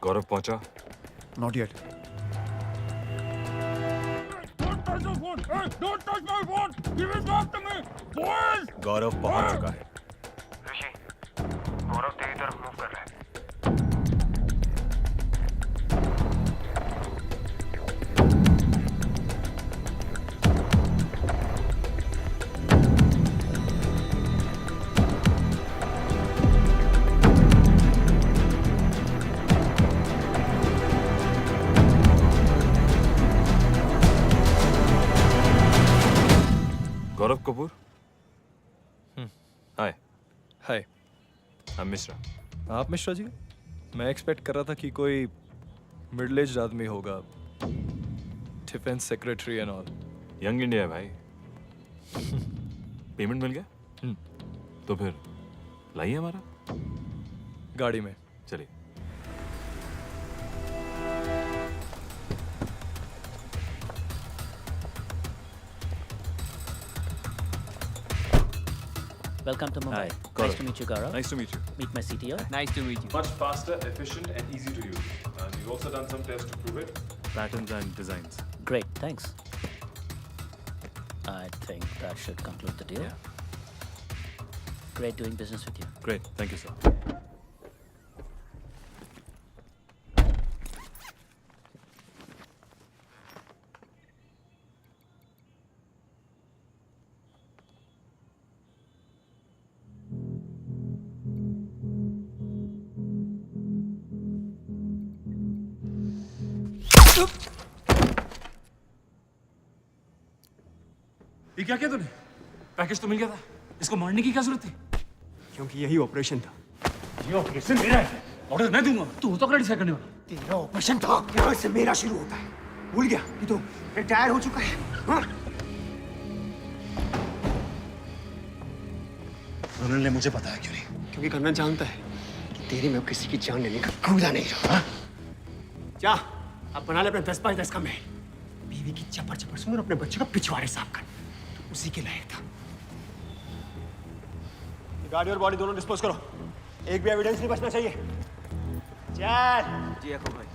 गौरव पहुंचा? Not yet. गौरव पहुंच चुका है। ऋषि, गौरव तेरी तरफ मूव कर रहा है। गौरव कपूर? हाय। हाय। I'm मिश्रा। आप मिश्रा जी? मैं एक्सपेक्ट कर रहा था कि कोई मिडिल एज आदमी होगा, defence secretary and all. Young India है भाई। पेमेंट मिल गया? तो फिर लाइए हमारा गाड़ी में। चलिए। Welcome to Mumbai. Hi, Nice Gaurav. to meet you, Gaurav. Nice to meet you. Meet my CTO. Nice to meet you. Much faster, efficient, and easy to use. And we've also done some tests to prove it. Patterns and designs. Great, thanks. I think that should conclude the deal. Yeah. Great doing business with you. Great. Thank you, sir. ये क्या किया तूने? Package तो मिल गया था, इसको मारने की क्या जरूरत थी? क्योंकि यही ऑपरेशन था। ये ऑपरेशन मेरा है, ऑर्डर मैं दूंगा, तू तो डिसाइड करने वाला। तेरा ऑपरेशन था, यहाँ से मेरा शुरू होता है। भूल गया कि तू रिटायर हो चुका है। हाँ? कर्नल ने मुझे बताया क्यों नहीं? क्योंकि कर्नल जानता है कि तेरी में अब किसी की जान लेने का कूदा नहीं रहा। जा, अब बना ले अपने 10 बाय 10 कमरे। बीवी की चपर चपर सुन और अपने बच्चे का पिछवाड़े साफ कर। तो उसी के लायक था। गाड़ी और बॉडी दोनों डिस्पोज करो। एक भी एविडेंस नहीं बचना चाहिए। चल। जी अखो भाई।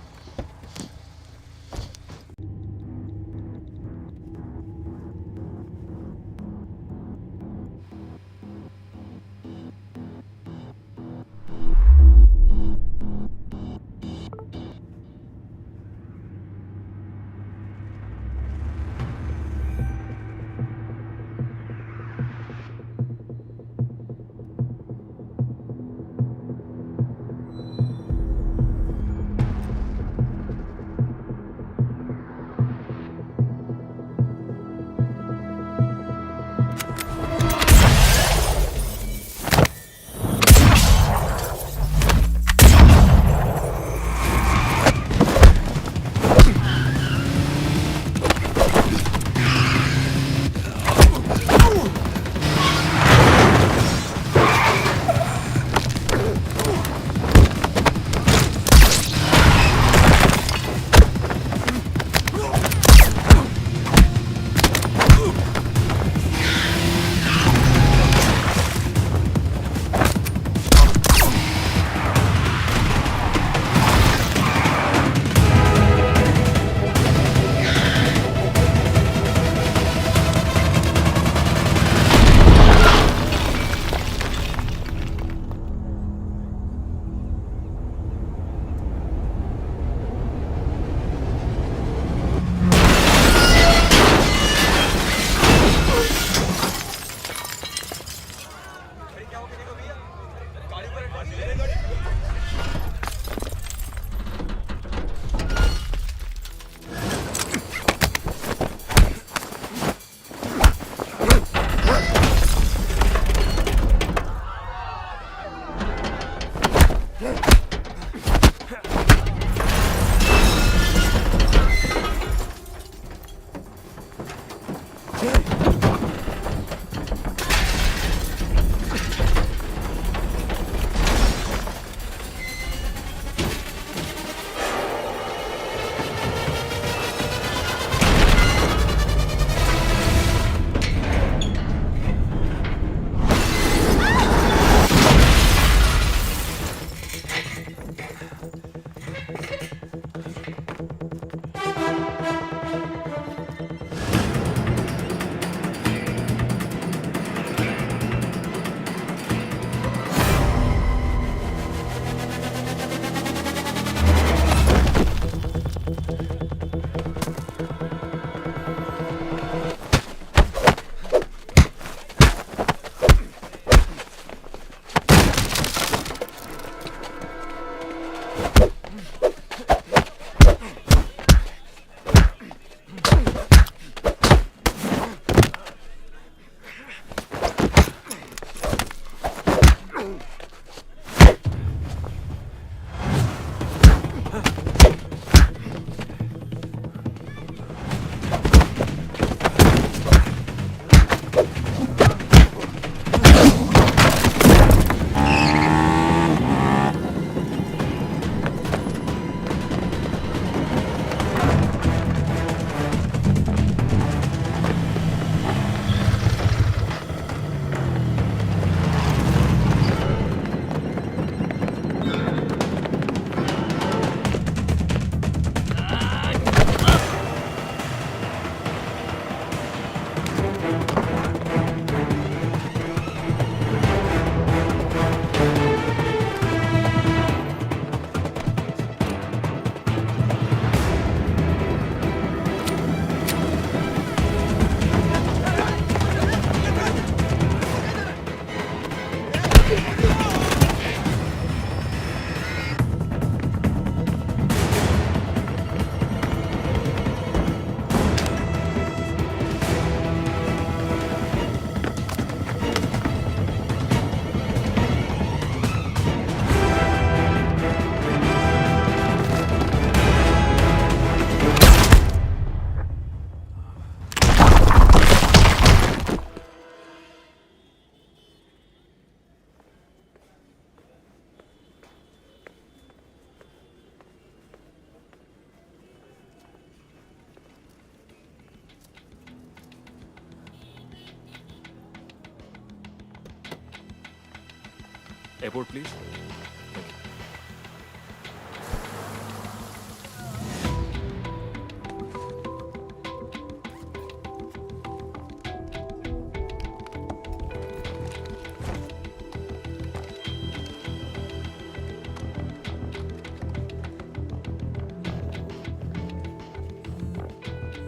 Airport please.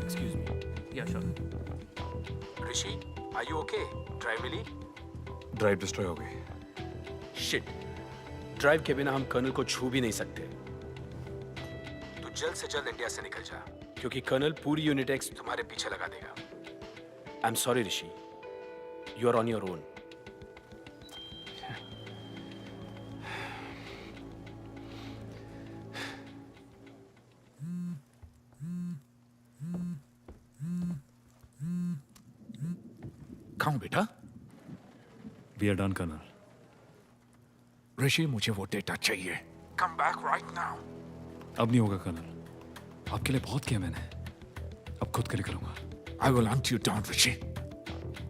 Excuse me. Yeah, sure. Rishi, are you okay? Drive मिली? ड्राइव डिस्ट्रॉय हो गई। Shit. ड्राइव के बिना हम कर्नल को छू भी नहीं सकते। तू जल्द से जल्द इंडिया से निकल जा, क्योंकि कर्नल पूरी यूनिट एक्स तुम्हारे पीछे लगा देगा। I am sorry Rishi, you are on your own. खाऊं बेटा? We are done colonel. Rishi, मुझे वो डेटा चाहिए। Come back right now. अब नहीं होगा कर्नल, आपके लिए बहुत किया मैंने, अब खुद के लिए करूंगा। I will hunt you down Rishi,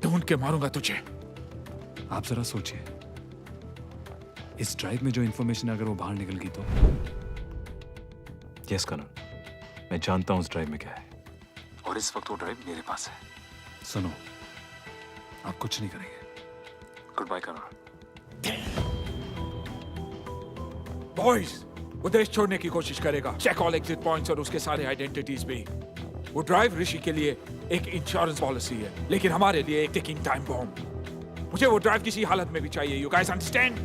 ढूंढ के मारूंगा तुझे। आप जरा सोचिए, इस ड्राइव में जो इंफॉर्मेशन अगर वो बाहर निकल गई तो। यस कर्नल, मैं जानता हूं उस ड्राइव में क्या है, और इस वक्त वो ड्राइव मेरे पास है। सुनो, आप कुछ नहीं करेंगे। Good bye colonel. बॉयज, वो देश छोड़ने की कोशिश करेगा। चेक ऑल एग्जिट पॉइंट्स और उसके सारे आइडेंटिटीज भी। वो ड्राइव ऋषि के लिए एक इंश्योरेंस पॉलिसी है, लेकिन हमारे लिए एक टिकिंग टाइम बॉम्ब। मुझे वो ड्राइव किसी हालत में भी चाहिए। You guys understand?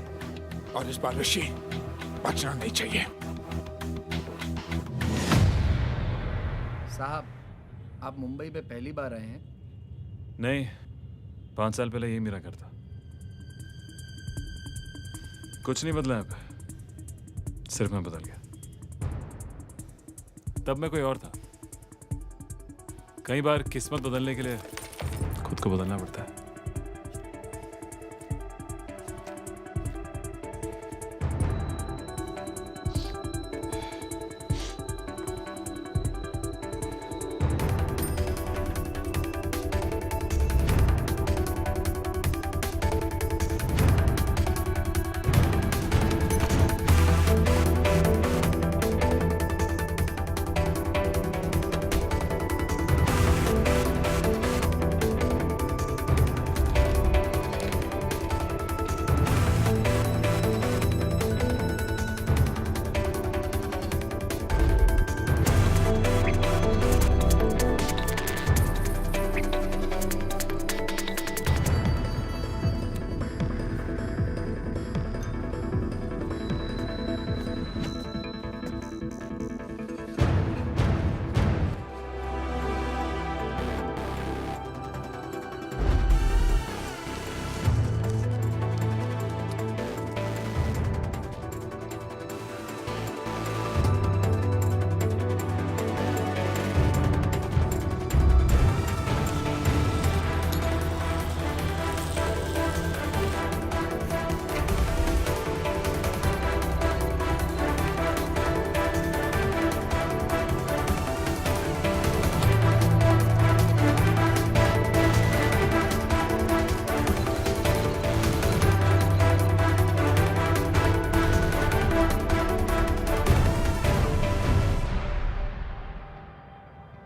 और इस बार ऋषि बचना नहीं चाहिए। साहब, आप मुंबई में पहली बार आए हैं? नहीं, 5 साल पहले यही मेरा घर था। कुछ नहीं बदला अब, सिर्फ मैं बदल गया। तब मैं कोई और था। कई बार किस्मत बदलने के लिए खुद को बदलना पड़ता है।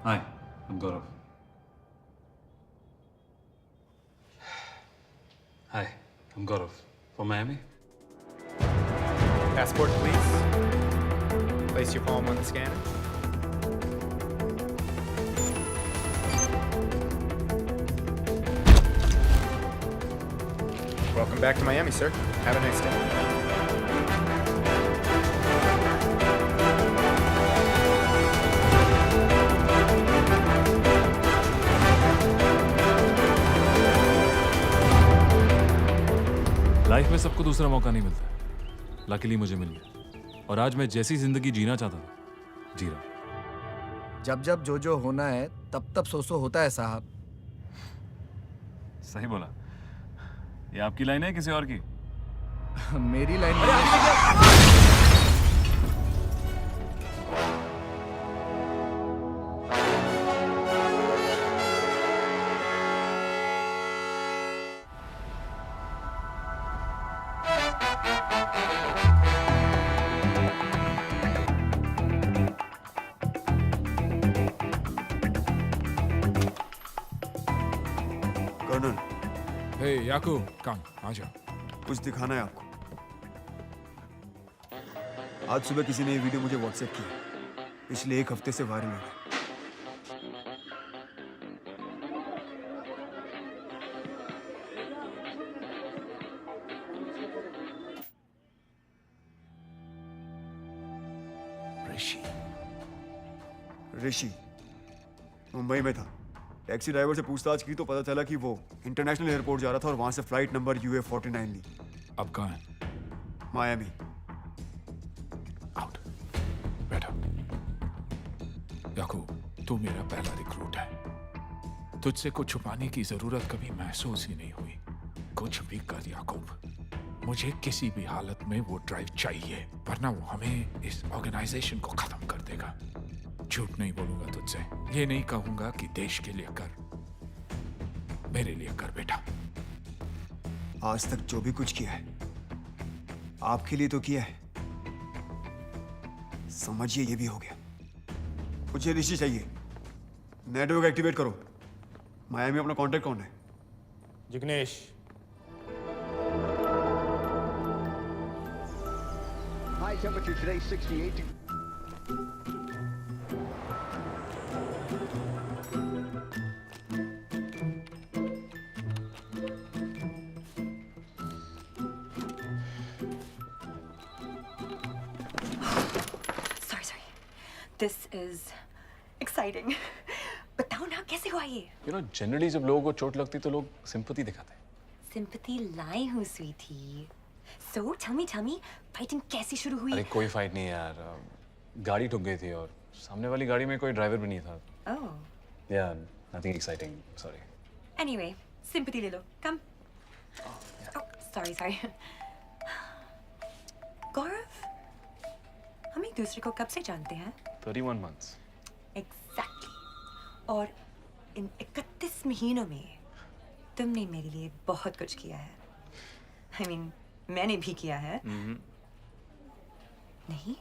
Hi, I'm Gaurav. Hi, I'm Gaurav. From Miami? Passport, please. Place your palm on the scanner. Welcome back to Miami, sir. Have a nice day. Life में सबको दूसरा मौका नहीं मिलता। लकीली मुझे मिल गया, और आज मैं जैसी जिंदगी जीना चाहता था जी रहा हूं। जब जब जो जो होना है तब तब सो होता है साहब। सही बोला। ये आपकी लाइन है किसी और की? मेरी लाइन हे याकूब, कम आ जा। कुछ दिखाना है आपको। आज सुबह किसी ने ये वीडियो मुझे व्हाट्सएप किया, पिछले 1 हफ्ते से वायरल हो रहा है। ऋषि मुंबई में था। टैक्सी ड्राइवर से पूछताछ की तो पता चला कि वो इंटरनेशनल एयरपोर्ट जा रहा था और वहां से फ्लाइट नंबर UA49 ली। अब कहाँ है? मायामी। बैठो। याकूब, तू मेरा पहला रिक्रूट है। तुझसे कुछ छुपाने की जरूरत कभी महसूस ही नहीं हुई। कुछ भी कर याकूब, मुझे किसी भी हालत में वो ड्राइव चाहिए, वरना वो हमें इस ऑर्गेनाइजेशन को खत्म कर देगा। झूठ नहीं बोलूंगा तुझसे, ये नहीं कहूंगा कि देश के लिए कर, मेरे लिए कर बेटा। आज तक जो भी कुछ किया है आपके लिए तो किया है, समझिए ये भी हो गया। मुझे ऋषि चाहिए। नेटवर्क एक्टिवेट करो। मायामी अपना कांटेक्ट कौन है? Jignesh. High temperature today 68. This is exciting. बताओ ना कैसे हुआ ये? You know, generally जब लोगों को चोट लगती तो लोग sympathy दिखाते हैं। Sympathy लाई हूँ sweetie. So tell me, fighting कैसे शुरू हुई? अरे कोई फाइट नहीं यार, गाड़ी ठुक गई थी और सामने वाली गाड़ी में कोई ड्राइवर भी नहीं था। Oh. Yeah, nothing exciting. Sorry. Anyway, sympathy ले लो. Come. Oh, sorry. गौरव, हम एक दूसरे को कब से जानते हैं? 31 months. Exactly. और इन 31 महीनों में तुमने मेरे लिए बहुत कुछ किया है। I mean, मैंने भी किया है। नहीं?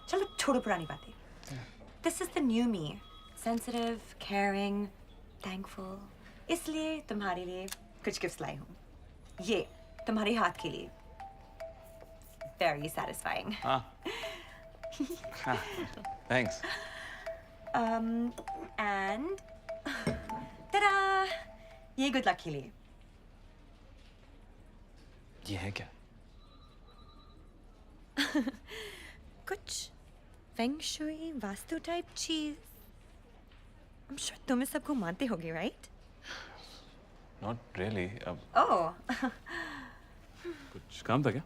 चलो छोड़ो पुरानी बातें। This is the new me. Sensitive, caring, thankful. इसलिए तुम्हारे लिए कुछ गिफ्ट्स लाई हूँ। ये तुम्हारे हाथ के लिए। Very satisfying. Thanks. And ta-da! ये good luck के लिए। ये है क्या? कुछ फेंग शुई वास्तु टाइप चीज। I'm sure तुम इस सबको मानते होगे, right? Not really. Oh. कुछ काम था क्या?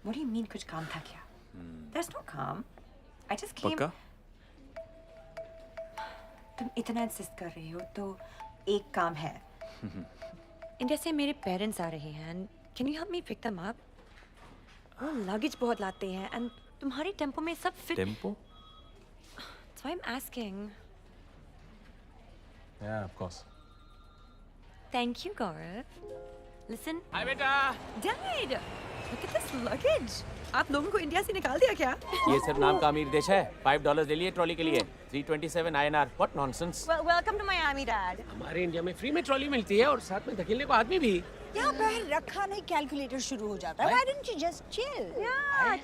What do you mean कुछ काम था क्या? There's no काम. I just came. पक्का? तुम इतना इंसिस्ट कर रहे हो तो एक काम है। इंडिया से मेरे पेरेंट्स आ रहे हैं and can you help me pick them up? वो लगेज बहुत लाते हैं and तुम्हारे टेम्पो में सब fit. Tempo? That's why I'm asking. Yeah, of course. Thank you, Gaurav. Listen. Hi, beta. Dad, look at this luggage. आप लोगों को India से निकाल दिया क्या? ये सिर्फ नाम का अमीर देश है। $5 ले लिए ट्रॉली के लिए। 327 INR. What nonsense? Well, welcome to Miami, Dad. हमारे इंडिया में फ्री में ट्रॉली मिलती है और साथ में धकेलने को आदमी भी। यहाँ पर रखा नहीं कैलकुलेटर शुरू हो जाता है। Why don't you just chill? Yeah,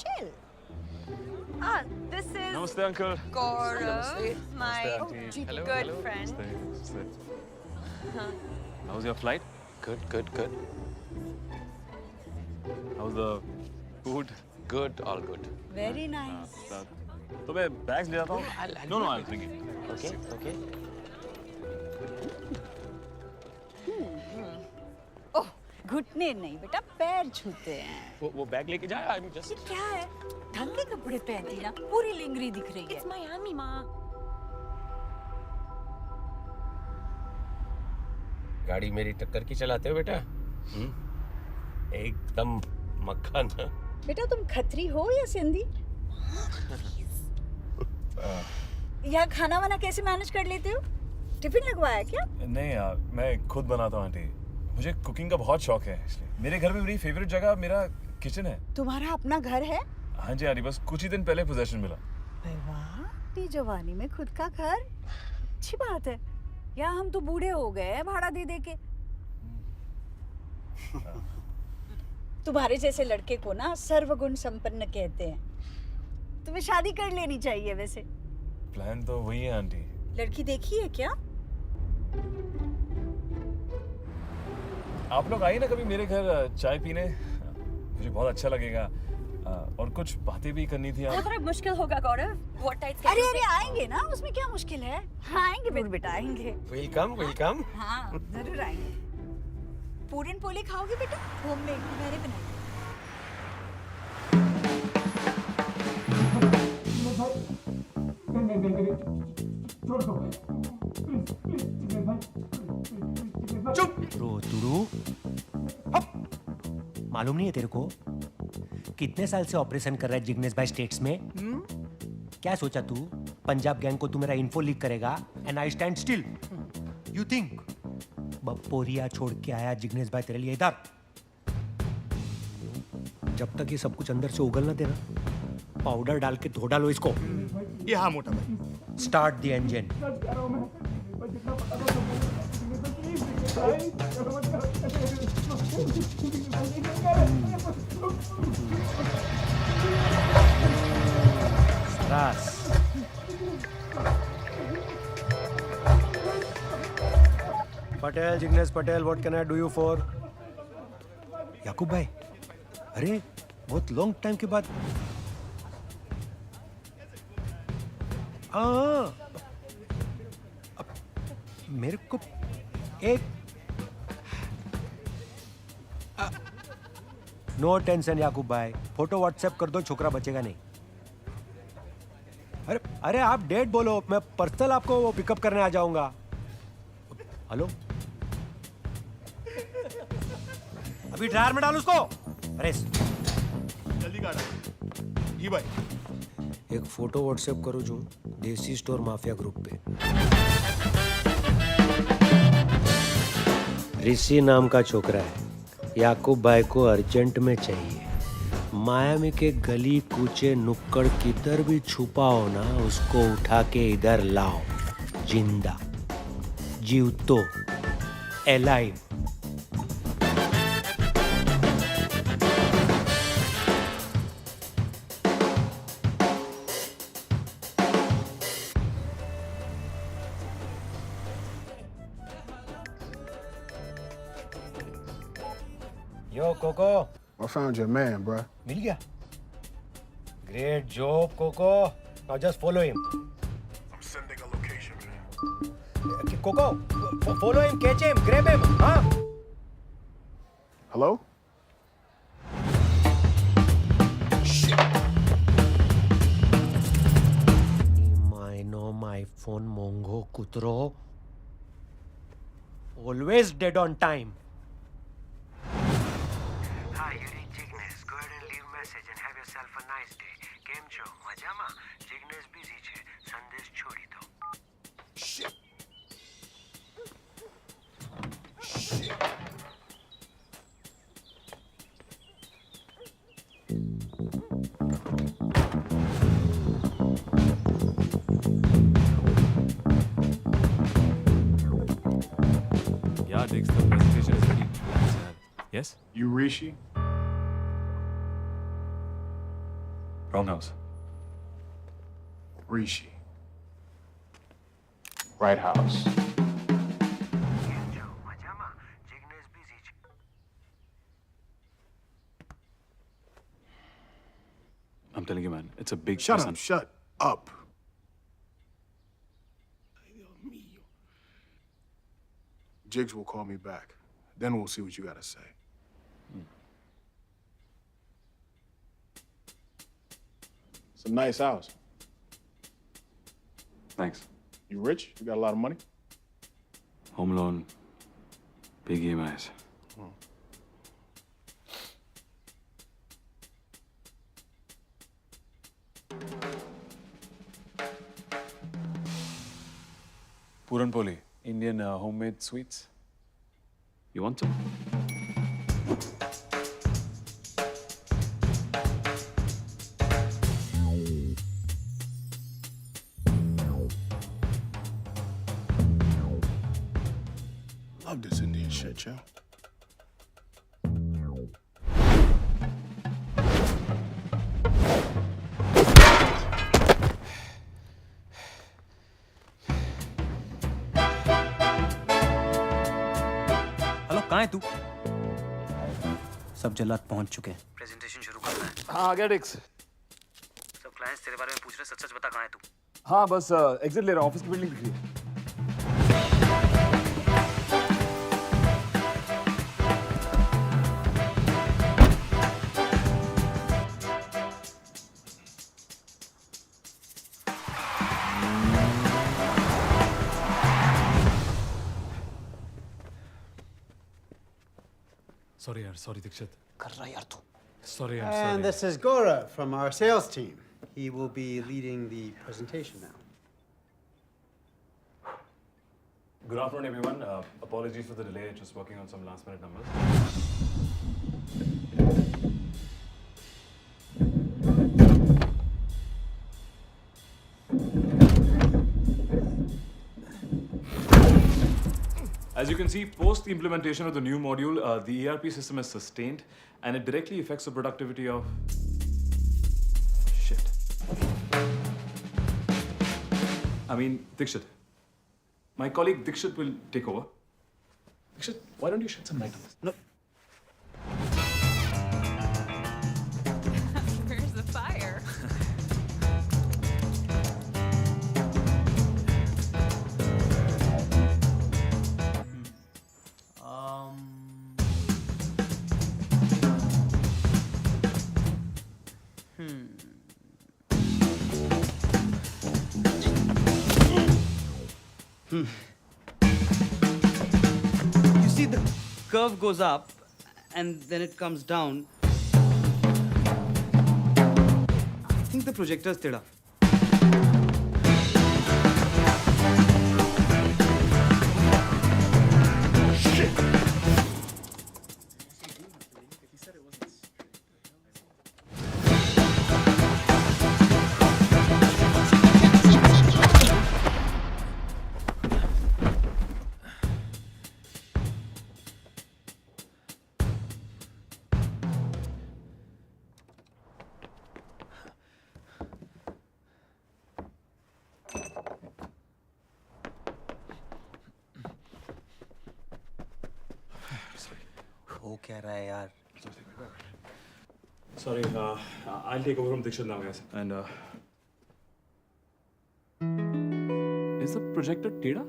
chill. This is Namaste, uncle. Gaurav, my Hello, good friend. How's your flight? Good. How's the food? Good, all good. Very nice. तो मैं बैग्स ले आता हूँ। No, I'll bring it. Okay. ओह, घुटने नहीं बेटा, पैर छूते हैं। वो बैग लेके जाए। I'm just. ये क्या है? ढंग के कपड़े पहनती ना, पूरी लिंगरी दिख रही है। It's Miami, माँ। गाड़ी मेरी टक्कर की चलाते हो बेटा? एकदम मक्खन। बेटा तुम खत्री हो या सिंधी? यहाँ खाना वाना कैसे मैनेज कर लेते हो? टिफिन लगवाया क्या? नहीं यार, मैं खुद बनाता हूँ आंटी। मुझे कुकिंग का बहुत शौक है, इसलिए मेरे घर में मेरी फेवरेट जगह मेरा किचन है। तुम्हारा अपना घर है? हाँ जी आंटी, बस कुछ ही दिन पहले पोजेशन मिला। अबे वाह, अपनी जवानी में खुद का घर, अच्छी बात है। या हम तो बूढ़े हो गए हैं भाड़ा दे दे के। तुम्हारे जैसे लड़के को ना सर्वगुण संपन्न कहते हैं। तुम्हें शादी कर लेनी चाहिए वैसे। प्लान तो वही है आंटी। लड़की देखी है क्या? आप लोग आइए ना कभी मेरे घर चाय पीने, मुझे बहुत अच्छा लगेगा। और कुछ बातें भी करनी थी। वो थोड़ा मुश्किल होगा गौरव। बहुत टाइट अरे अरे आएंगे ना, उसमें क्या मुश्किल है? हाँ आएंगे बेटा आएंगे। Welcome welcome. हाँ जरूर आएंगे। पूरन पोली खाओगे बेटा? होममेड मैंने बनाई। चुप रोतुरु। मालूम नहीं है तेरे को कितने साल से ऑपरेशन कर रहा है जिग्नेश भाई स्टेट्स में? क्या सोचा तू पंजाब गैंग को तू मेरा इन्फो लीक करेगा and I stand still? You think बपोरिया छोड़ के आया जिग्नेश भाई तेरे लिए इधर? जब तक ये सब कुछ अंदर से उगल ना देना, पाउडर डाल के धो डालो इसको। ये हाँ मोटा भाई। Start the engine. Ras. Patel, Jignesh Patel, what can I do you for? याकूब भाई, अरे बहुत लॉन्ग टाइम के बाद। मेरे को एक नो टेंशन याकूब भाई, फोटो व्हाट्सएप कर दो, छोकरा बचेगा नहीं। अरे अरे आप डेट बोलो, मैं पर्सनल आपको वो पिकअप करने आ जाऊंगा। हेलो, अभी ड्रायर में डाल उसको। अरे जल्दी काट। जी भाई। एक फोटो व्हाट्सएप करो जो देसी स्टोर माफिया ग्रुप पे। ऋषि नाम का छोकरा है, याकूब भाई को अर्जेंट में चाहिए। मायामी के गली कूचे नुक्कड़ किधर भी छुपा हो ना, उसको उठा के इधर लाओ, जिंदा, जीवतो, alive. Yo, Coco. I found your man, bruh. मिल गया? Great job, Coco. Now just follow him. I'm sending a location, man. Coco, follow him, catch him, grab him. Huh? Hello? No, my phone, Mongo, Kutro. Always dead on time. Hi, you read Jignesh. Go ahead and leave message and have yourself a nice day. Game show, Majama. Jignesh busy છે. સંદેશ છોડી દો. Shit. Yeah, Dix, the presentation is ready. Yes? You Rishi? Wrong house. Rishi. Right house. I'm telling you, man, it's a big Shut person. up, shut up. Jigs will call me back. Then we'll see what you gotta say. It's a nice house. Thanks. You rich? You got a lot of money? Home loan, big EMIs. Puranpoli, Indian homemade sweets. You want some? love this Indian shit, yo. Hello, कहाँ है तू? सब जल्लाद पहुंच चुके हैं। Presentation शुरू करना है। हाँ आ गया डिक्स। सब क्लाइंट्स तेरे बारे में पूछ रहे, सच सच बता कहाँ है तू? हाँ बस एग्जिट ले रहा हूँ, ऑफिस की बिल्डिंग दिख रही है। Sorry यार, sorry दीक्षित। कर रहा यार तू। Sorry, I'm And sorry. this is Gaurav from our sales team. He will be leading the presentation now. Good afternoon, everyone. Apologies for the delay. Just working on some last-minute numbers. As you can see, post the implementation of the new module, the ERP system is sustained, and it directly affects the productivity of... Shit. I mean, Dikshit. My colleague Dikshit will take over. Dikshit, why don't you shed some light on this? No. Where's the fire? You see, the curve goes up and then it comes down. I think the projector's teda. हो क्या रहा है यार? Sorry, I'll take over from Dikshit now, guys. And is the projector Teda?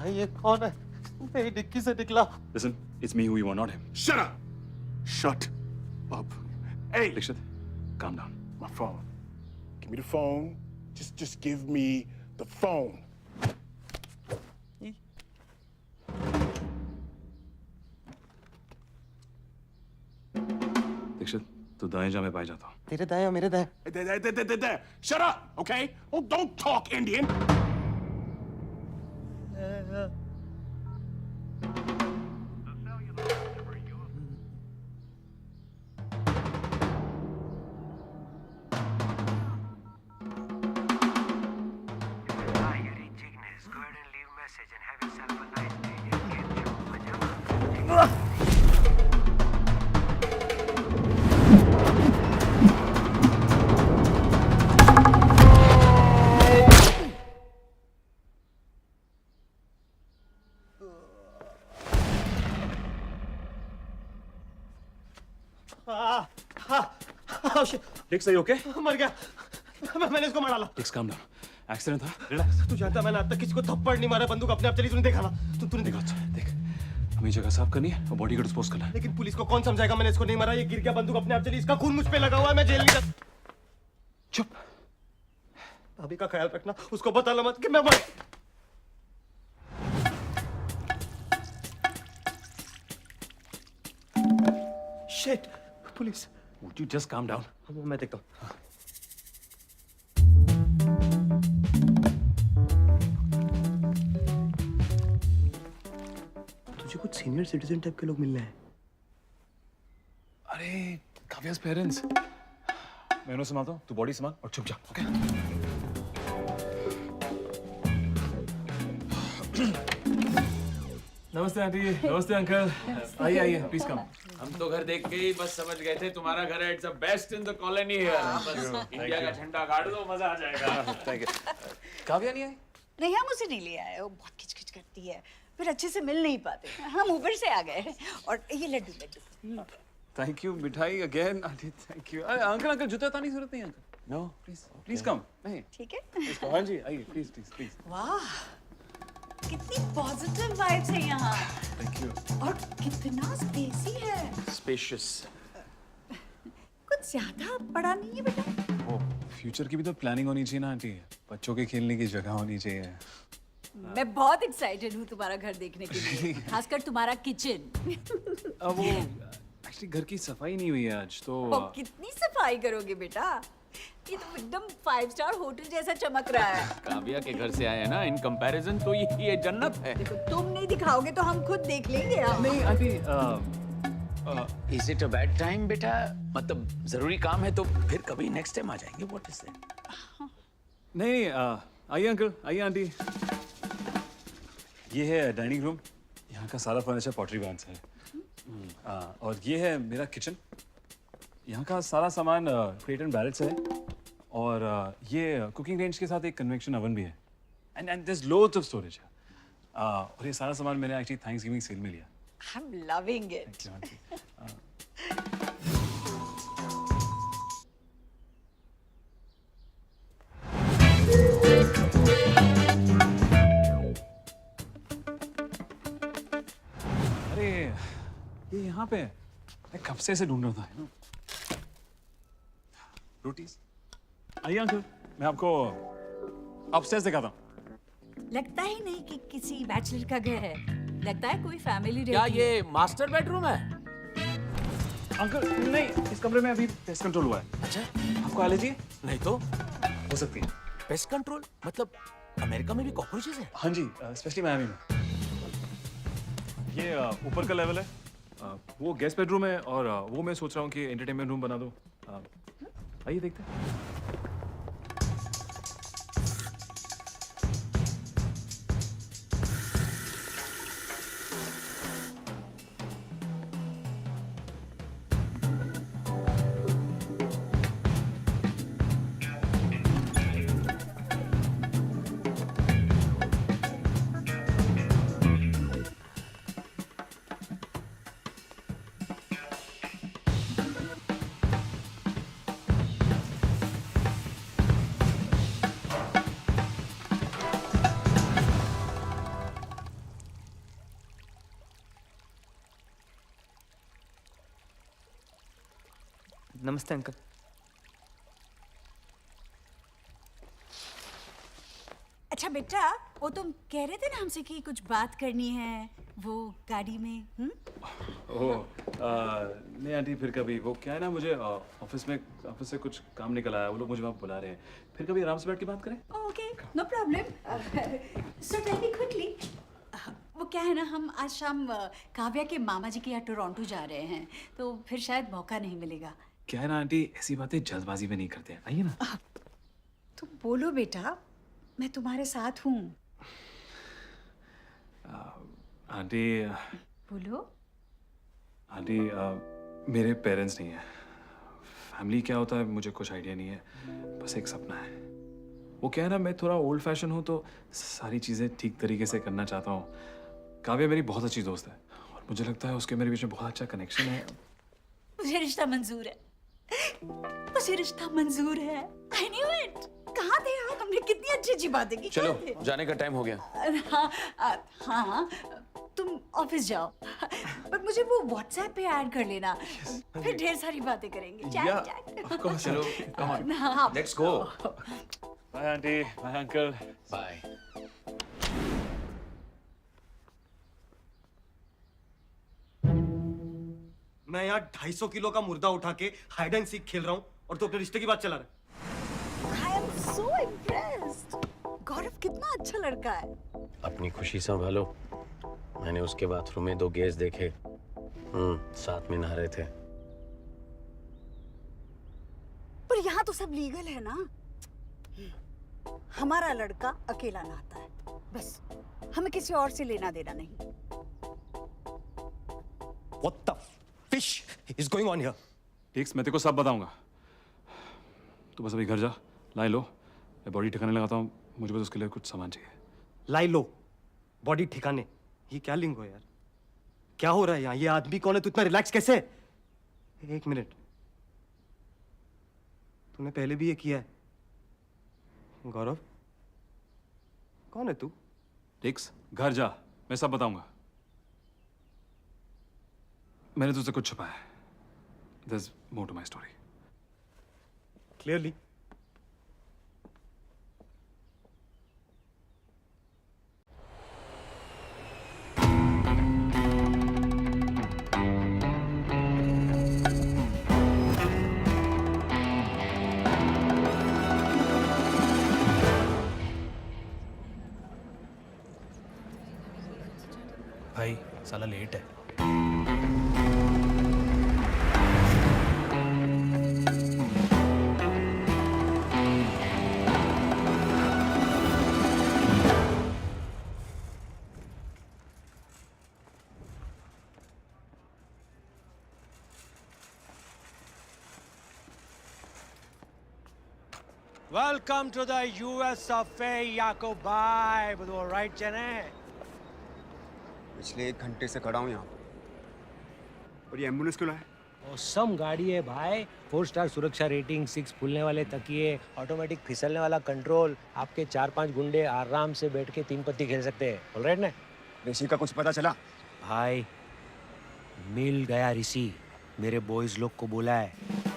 भाई ये कौन है? मेरी डिक्की से निकला। Listen, it's me who you want, not him. Shut up! Shut up. Hey! Dikshit, calm down. My phone. Give me the phone. Just give me the phone. Dikshit, तू दाएं जा मैं बाएं जाता हूँ. तेरे दाएं और मेरे दाएं। There. Shut up, okay? Oh, don't talk Indian. Hi, you reached Ignis. Go ahead and leave a message and have yourself a nice day. Game show. Majama. Dix, are you okay? मर गया। मैंने इसको मार डाला। Dix, calm down. Accident था? Relax. तू जानता मैंने आज तक किसी को थप्पड़ नहीं मारा, बंदूक अपने आप चली, तूने देखा ना? तूने देखा? अच्छा, देख। हमें जगह साफ करनी है और बॉडी को डिस्पोज करना है। लेकिन पुलिस को कौन समझाएगा मैंने इसको नहीं मारा? ये गिर गया, बंदूक अपने आप चली, इसका खून मुझ पे लगा हुआ है, मैं जेल नहीं जा। चुप। भाभी का ख्याल रखना, उसको बताना मत कि मैं मर। Shit, police. Would you just calm down? मैं देखता हूँ। तुझे कुछ सीनियर सिटीजन टाइप के लोग मिलने हैं। अरे काव्या's पेरेंट्स। मैं उन्हें संभालता हूँ, तू बॉडी संभाल और चुप जा, ओके? नमस्ते आंटी, नमस्ते अंकल। आइए आइए, प्लीज कम। हम तो घर देख के ही बस समझ गए थे तुम्हारा घर है, it's the best in the colony here. बस इंडिया का झंडा गाड़ दो, मजा आ जाएगा। Thank you. काव्या नहीं आई? नहीं, हम उसे नहीं ले आए, वो बहुत किचकिच करती है, फिर अच्छे से मिल नहीं पाते, हम ऊपर से आ गए। और ये लड्डू लड्डू। थैंक यू, मिठाई again aunty, thank you. Uncle uncle जूते उतारने की जरूरत नहीं है uncle. No please please come. नहीं ठीक है। Please come. हाँ जी आइए, प्लीज प्लीज प्लीज। वाह, कितनी पॉजिटिव वाइब्स है यहाँ। Thank you. और कितना स्पेसी है। Spacious. कुछ ज्यादा बड़ा नहीं है बेटा। वो फ्यूचर की भी तो प्लानिंग होनी चाहिए ना आंटी, बच्चों के खेलने की जगह होनी चाहिए। मैं बहुत एक्साइटेड हूँ तुम्हारा घर देखने के लिए, खासकर तुम्हारा किचन। वो एक्चुअली घर की सफाई नहीं हुई है आज तो। कितनी सफाई करोगे बेटा, ये तो एकदम 5 स्टार होटल जैसा चमक रहा है। काव्या के घर से आए हैं ना, इन कंपैरिजन तो ये जन्नत है। देखो तुम नहीं दिखाओगे तो हम खुद देख लेंगे। नहीं aunty, is it a bad time बेटा? मतलब जरूरी काम है तो फिर कभी नेक्स्ट टाइम आ जाएंगे। What is that? नहीं आइए अंकल, आइए आंटी। ये है डाइनिंग रूम, यहाँ का सारा फर्नीचर पॉटरी ब्रांड से है। और ये है मेरा किचन, यहाँ का सारा सामान क्रेट एंड बैरेट से है। और ये कुकिंग रेंज के साथ एक कन्वेक्शन ओवन भी है। And there is loads of storage. और ये सारा सामान मैंने एक्चुअली थैंक्सगिविंग सेल में लिया। I'm loving it. Thank you, auntie. अरे ये यहाँ पे है। मैं कब से इसे ढूंढ रहा था, you know? रोटीज। आइए अंकल, मैं आपको अपस्टेयर्स दिखाता हूँ। लगता ही नहीं कि किसी बैचलर का घर है, लगता है कोई फैमिली क्या रहती ये मास्टर बेडरूम है? अंकल नहीं, इस कमरे में अभी पेस्ट कंट्रोल हुआ है। अच्छा, आपको एलर्जी है? नहीं तो हो सकती है। पेस्ट कंट्रोल मतलब अमेरिका में भी कॉकरोचेस है? हाँ जी, स्पेशली मियामी में। ये ऊपर का लेवल है, वो गेस्ट बेडरूम है, और वो मैं सोच रहा हूँ कि एंटरटेनमेंट रूम बना दूँ। आइए देखते हैं। नमस्ते अंकल। अच्छा बेटा, वो तुम कह रहे थे ना हमसे कि कुछ बात करनी है वो गाड़ी में। ओह नहीं आंटी, फिर कभी। वो क्या है ना, मुझे ऑफिस से कुछ काम निकल आया, वो लोग मुझे वहाँ बुला रहे हैं। फिर कभी आराम से बैठ के बात करें। Okay, no problem. So tell me quickly, वो क्या है ना, हम आज शाम काव्या के मामा जी के यहाँ टोरंटो जा रहे हैं, तो फिर शायद मौका नहीं मिलेगा। क्या है ना आंटी, ऐसी बातें जल्दबाजी में नहीं करते। आइए ना। तुम बोलो बेटा, मैं तुम्हारे साथ हूँ। आंटी बोलो। आंटी मेरे पेरेंट्स नहीं है। फैमिली क्या होता है मुझे कुछ आइडिया नहीं है, बस एक सपना है। वो क्या है ना, मैं थोड़ा ओल्ड फैशन हूँ तो सारी चीज़ें ठीक तरीके से करना चाहता हूँ। काव्या मेरी बहुत अच्छी दोस्त है और मुझे लगता है उसके मेरे बीच में बहुत अच्छा कनेक्शन है। मुझे रिश्ता मंजूर है। मुझे रिश्ता मंजूर है। I knew it। कहाँ थे आप? हमने कितनी अच्छी बातें की। चलो कहाँ थे? जाने का टाइम हो गया। हाँ, तुम ऑफिस जाओ, पर मुझे वो व्हाट्सएप पे ऐड कर लेना, फिर ढेर सारी बातें करेंगे। चलो come on, हाँ, let's go. Bye auntie, bye uncle. Bye. मैं यहाँ 250 किलो का मुर्दा उठा के हाइड एंड सीक खेल रहा हूँ और तू अपने रिश्ते की बात चला रहा है। I am so impressed। गौरव कितना अच्छा लड़का है। अपनी खुशी संभालो। मैंने उसके बाथरूम में 2 गेज देखे, साथ में नहा रहे थे। पर यहाँ तो सब लीगल है ना। हमारा लड़का अकेला नहाता है, बस हमें किसी और से लेना देना नहीं। What the fish is going on here? टिक्स, मैं तेरे को सब बताऊंगा। तू बस अभी घर जा, लाई लो, मैं बॉडी ठिकाने लगाता हूँ। मुझे बस उसके लिए कुछ सामान चाहिए। लाई लो, बॉडी ठिकाने, ये क्या लिंग हो यार? क्या हो रहा है यहाँ? ये आदमी कौन है? तू इतना रिलैक्स कैसे है? 1 मिनट, तूने पहले भी ये किया है। गौरव, कौन है तू? टिक्स, घर जा, मैं सब बताऊंगा। मैंने तुझसे कुछ छुपाया है। There's more to my story. Clearly. भाई साला लेट है। Welcome to the US of A, Yakob bhai. બધું all right છે ને? पिछले 1 घंटे से खड़ा हूँ यहाँ और ये एम्बुलेंस क्यों लाए? औसम गाड़ी है भाई। 4 स्टार सुरक्षा रेटिंग, 6 फूलने वाले तकिए, ऑटोमेटिक फिसलने वाला कंट्रोल। आपके 4-5 गुंडे आराम से बैठ के 3 पत्ती खेल सकते हैं। ऑल राइट ना? ऋषि का कुछ पता चला? भाई मिल गया ऋषि। मेरे बॉयज लोग को बोला है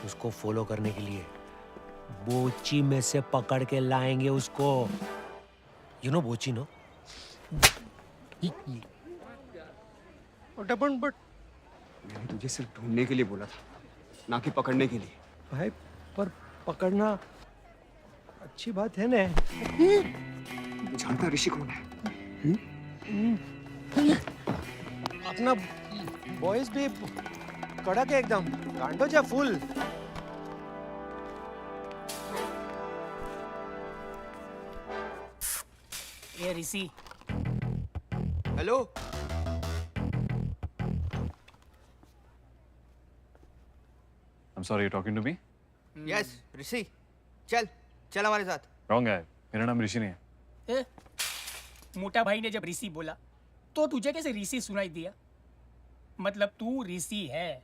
उसको फॉलो करने के लिए। बोची में से पकड़ के लाएंगे उसको। यू नो बोची नो? बट मैंने तुझे सिर्फ ढूंढने के लिए बोला था, ना कि पकड़ने के लिए। भाई पर पकड़ना अच्छी बात है ना? जानता ऋषि कौन है? अपना बॉयज भी कड़क है एकदम, कांडो जा फुल। ये Rishi. Hello, I'm sorry, you're talking to me? Yes Rishi, चल चल हमारे साथ। Wrong है, मेरा नाम ऋषि नहीं है। मोटा भाई ने जब ऋषि बोला तो तुझे कैसे ऋषि सुनाई दिया? मतलब तू ऋषि है।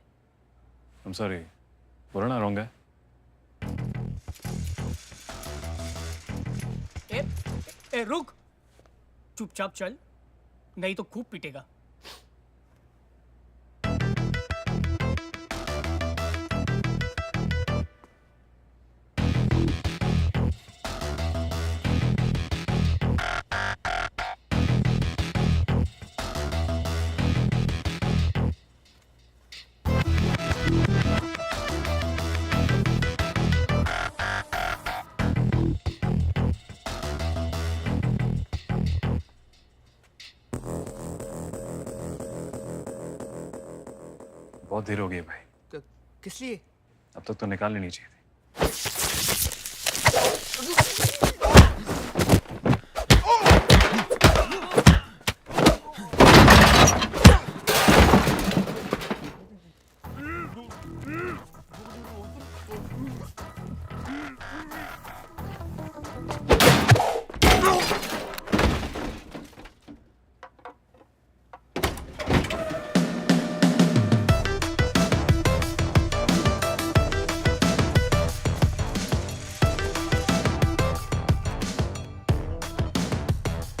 I'm sorry, बोला ना wrong है। ए रुक, चुपचाप चल, नहीं तो खूब पिटेगा। बहुत देर हो गई भाई। किस लिए? अब तक तो निकाल लेनी चाहिए थी।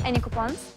Any coupons?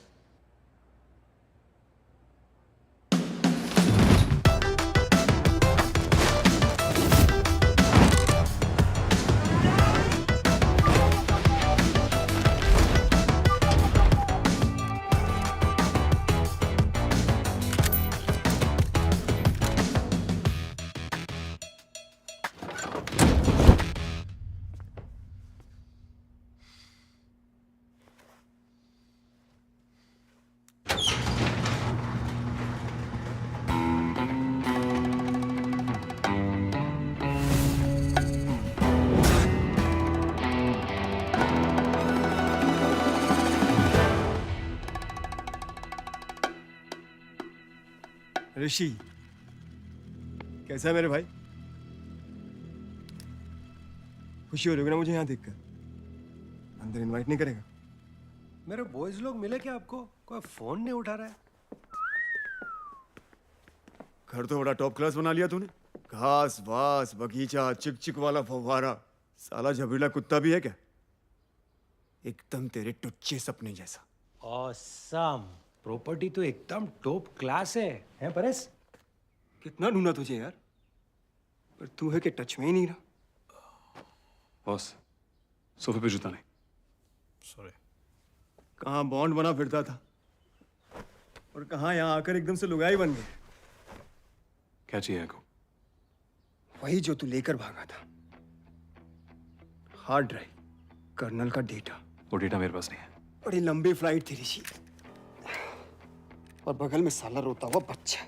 ऋषि, कैसा है मेरे भाई? खुशी हो रही होगी ना मुझे यहाँ देखकर? अंदर इनवाइट नहीं करेगा? मेरे बॉयज लोग मिले क्या आपको? कोई फोन नहीं उठा रहा है। घर तो बड़ा टॉप क्लास बना लिया तूने। घास वास, बगीचा, चिक चिक वाला फव्वारा। साला झबरीला कुत्ता भी है क्या? एकदम तेरे टुच्चे सपने जैसा। ऑसम। प्रॉपर्टी तो एकदम टॉप क्लास है परेश? कितना ढूंढा तुझे यार, पर तू है कि टच में ही नहीं रहा। बॉस, सोफे पे जूता नहीं। सॉरी। कहाँ बॉन्ड बना फिरता था और कहाँ यहाँ आकर एकदम से लुगाई बन गए। क्या चाहिए आपको? वही जो तू लेकर भागा था, हार्ड ड्राइव, कर्नल का डेटा। वो डेटा मेरे पास नहीं है। बड़ी लंबी फ्लाइट थी ऋषि, और बगल में साला रोता हुआ बच्चा।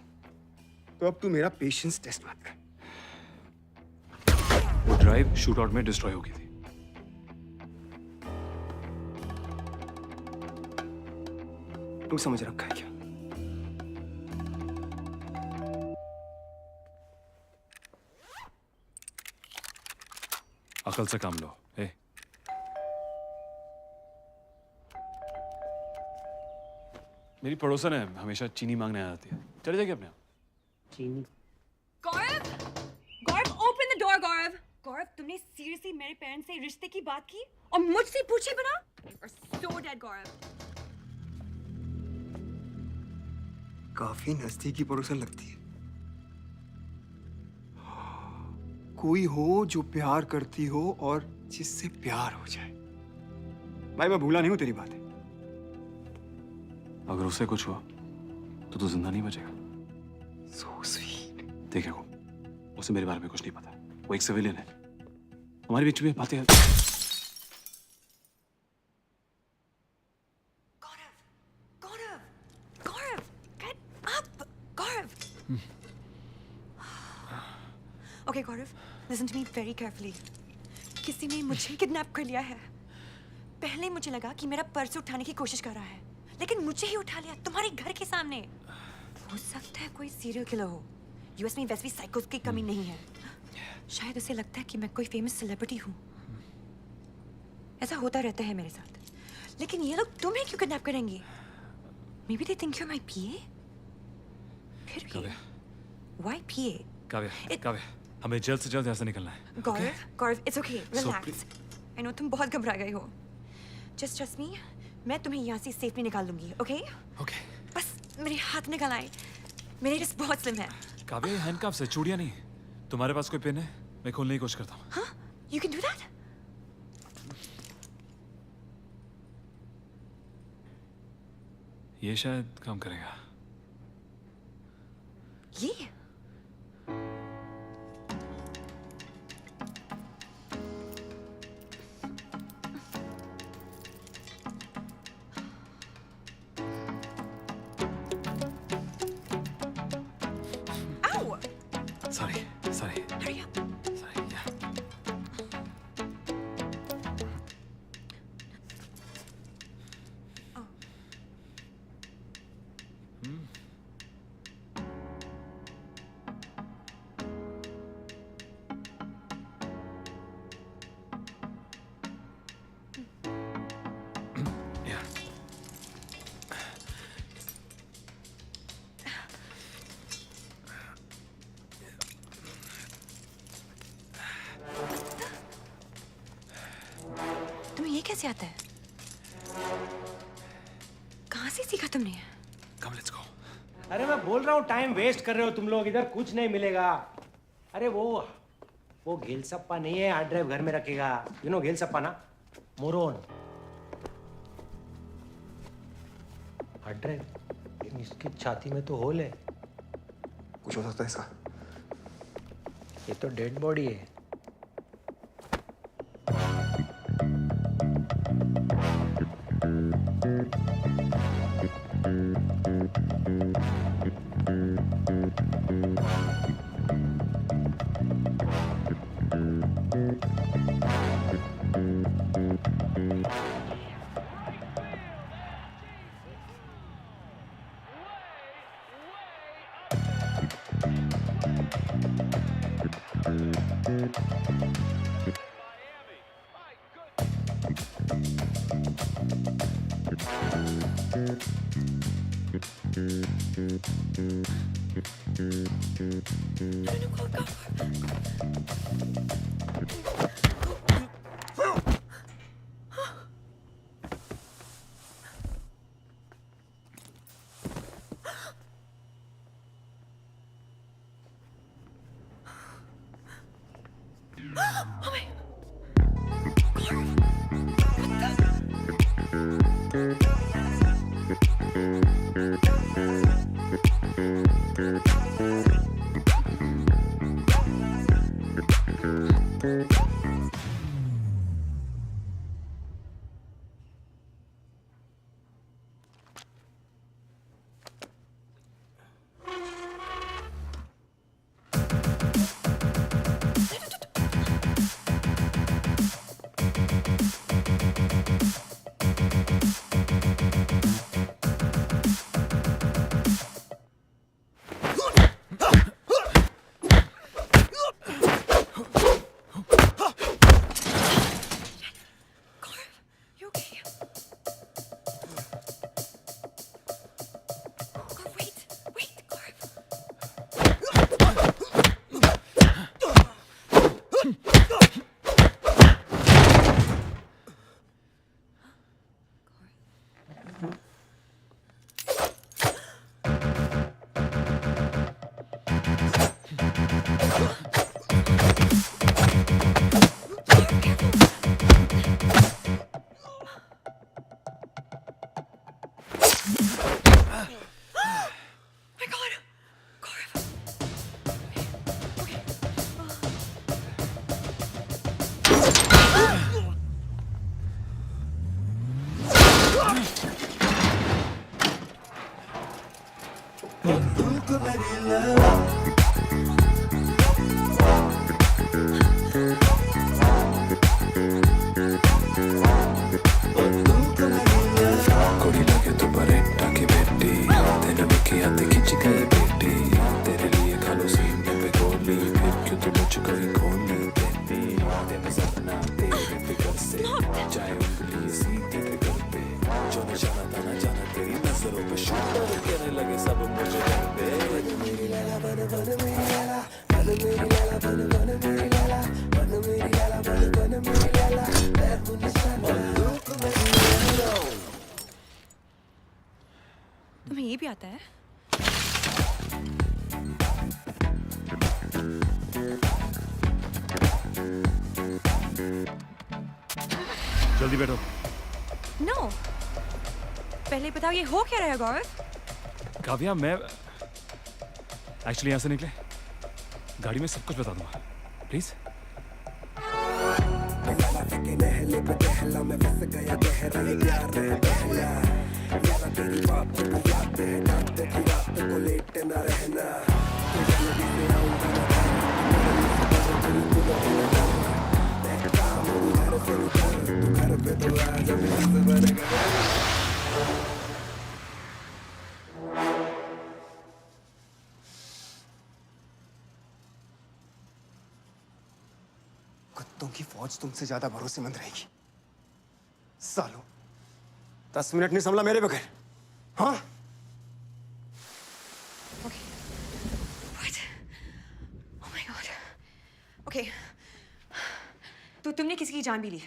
तो अब तू मेरा पेशेंस टेस्ट मत कर। वो ड्राइव शूटआउट में डिस्ट्रॉय हो गई थी। तू समझ रखा है क्या? अकल से काम लो। ए, मेरी पड़ोसन है, हमेशा चीनी मांगने आ जाती है। चले जाइए अपने आप। चीनी? गौरव, गौरव, open the door, गौरव। गौरव, तुमने सीरियसली मेरे पेरेंट्स से रिश्ते की बात की और मुझसे पूछे बिना? You are so dead, गौरव। काफी नजदीकी पड़ोसन लगती है। कोई हो जो प्यार करती हो और जिससे प्यार हो जाए। भाई मैं भूला नहीं हूं तेरी बातें। अगर उसे कुछ हुआ तो जिंदा नहीं बचेगा। So sweet। देखो, उसे मेरे बारे में कुछ नहीं पता। वो एक सिविलियन है। हमारे बीच में बातें। गौरव, गौरव, get up, Gaurav. Okay, Gaurav, listen to me very carefully. किसी ने मुझे किडनैप कर लिया है। पहले मुझे लगा कि मेरा पर्स उठाने की कोशिश कर रहा है, लेकिन मुझे ही उठा लिया तुम्हारे घर के सामने। हो सकता है कोई सीरियल किलर हो। यूएस में वैसे भी साइकोस की कमी नहीं है। शायद उसे लगता है कि मैं कोई फेमस सेलिब्रिटी हूँ। ऐसा होता रहता है मेरे साथ। लेकिन ये लोग तुम्हें क्यों किडनैप करेंगे? Maybe they think you're my PA? फिर भी Why PA? काव्या, काव्या, हमें जल्द से जल्द यहाँ से निकलना है। गौरव, गौरव, it's okay, So relax. I know तुम बहुत घबरा गए हो। Just trust me, मैं तुम्हें यहाँ से सेफली निकाल लूंगी, okay? Okay. बस मेरे हाथ निकल आए। मेरे रिस्ट बहुत स्लिम है। काव्या, ये हैंडकफ्स है, चूड़ियां नहीं। तुम्हारे पास कोई पेन है? मैं खोलने की कोशिश करता हूँ। हाँ? You can do that? ये शायद काम करेगा। ये? Ow! Sorry, sorry. Hurry up. Sorry, yeah. Oh. Yeah. तुम्हें ये कैसे आता है? से सीखा तुमने? Come, let's go. अरे मैं बोल रहा हूँ टाइम वेस्ट कर रहे हो तुम लोग, इधर कुछ नहीं मिलेगा। अरे वो घेल सप्पा नहीं है, हार्ड ड्राइव घर में रखेगा। यू नो घेल सप्पा ना, मोरोन हार्ड ड्राइव। लेकिन इसकी छाती में तो होल है। कुछ हो सकता है इसका। ये तो डेड बॉडी है। तुम्हें ये भी आता है? जल्दी बैठो। नो, पहले बताओ ये हो क्या रहा है गौरव? काव्या, मैं एक्चुअली यहाँ से निकले गाड़ी में सब कुछ बता दूंगा, प्लीज। कुत्तों की फौज तुमसे ज्यादा भरोसेमंद रहेगी। सालों 10 मिनट नहीं संभला मेरे बगैर। हाँ, Oh my God. Okay. तो तुमने किसी की जान भी ली?